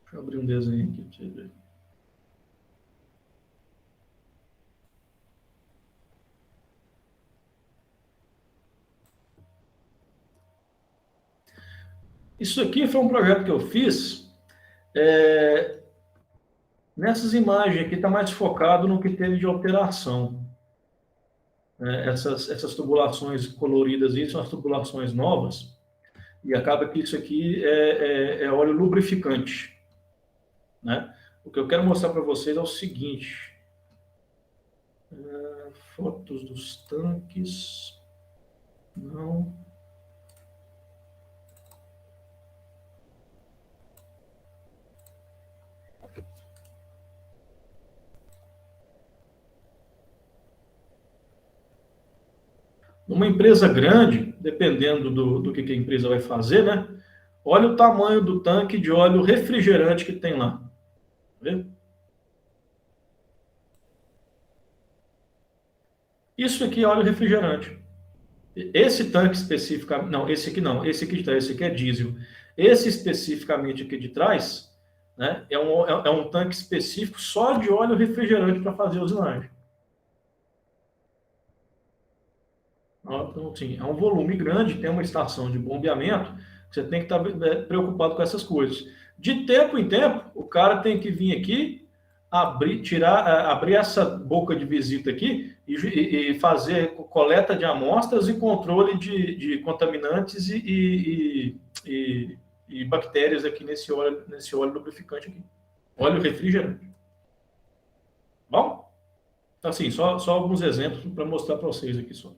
Deixa eu abrir um desenho aqui para vocês verem. Isso aqui foi um projeto que eu fiz. Nessas imagens aqui está mais focado no que teve de alteração. Essas tubulações coloridas aí são as tubulações novas. E acaba que isso aqui é óleo lubrificante, né? O que eu quero mostrar para vocês é o seguinte. Fotos dos tanques. Não. Numa empresa grande, dependendo do que a empresa vai fazer, né? Olha o tamanho do tanque de óleo refrigerante que tem lá. Tá vendo? Isso aqui é óleo refrigerante. Esse tanque especificamente... Não, esse aqui não. Esse aqui é diesel. Esse especificamente aqui de trás, né, é um tanque específico só de óleo refrigerante para fazer usinagem. Então, assim, é um volume grande, tem uma estação de bombeamento, você tem que estar preocupado com essas coisas. De tempo em tempo, o cara tem que vir aqui, abrir essa boca de visita aqui e fazer coleta de amostras e controle de contaminantes e bactérias aqui nesse óleo lubrificante aqui. Óleo refrigerante. Bom? Então, assim, só alguns exemplos para mostrar para vocês aqui só.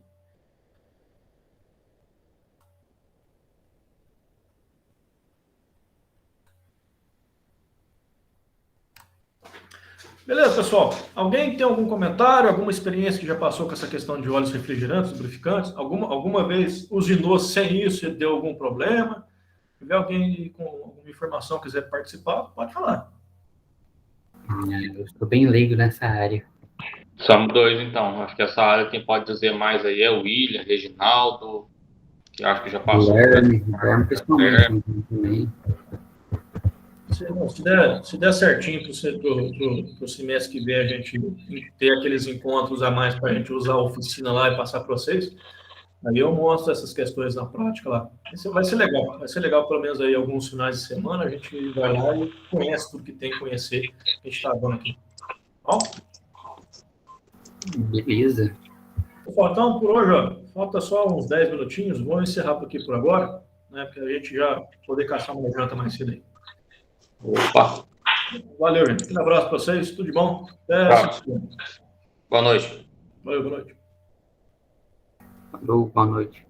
Beleza, pessoal? Alguém tem algum comentário, alguma experiência que já passou com essa questão de óleos refrigerantes, lubrificantes? Alguma vez usinou sem isso e deu algum problema? Se tiver alguém com alguma informação que quiser participar, pode falar. Eu estou bem leigo nessa área. Somos dois, então. Acho que essa área quem pode dizer mais aí é o William, Reginaldo, que acho que já passou. Guilherme principalmente também. Se der certinho para o semestre que vem a gente ter aqueles encontros a mais para a gente usar a oficina lá e passar para vocês, aí eu mostro essas questões na prática lá. Isso vai ser legal pelo menos aí alguns finais de semana, a gente vai lá e conhece tudo que tem que conhecer, que a gente está dando aqui. Bom? Beleza. Então, por hoje, ó, falta só uns 10 minutinhos, vamos encerrar aqui por agora, né, para a gente já poder caçar uma janta mais cedo aí. Opa! Valeu, gente. Um abraço para vocês, tudo de bom? Boa noite. Valeu, boa noite. Falou, boa noite.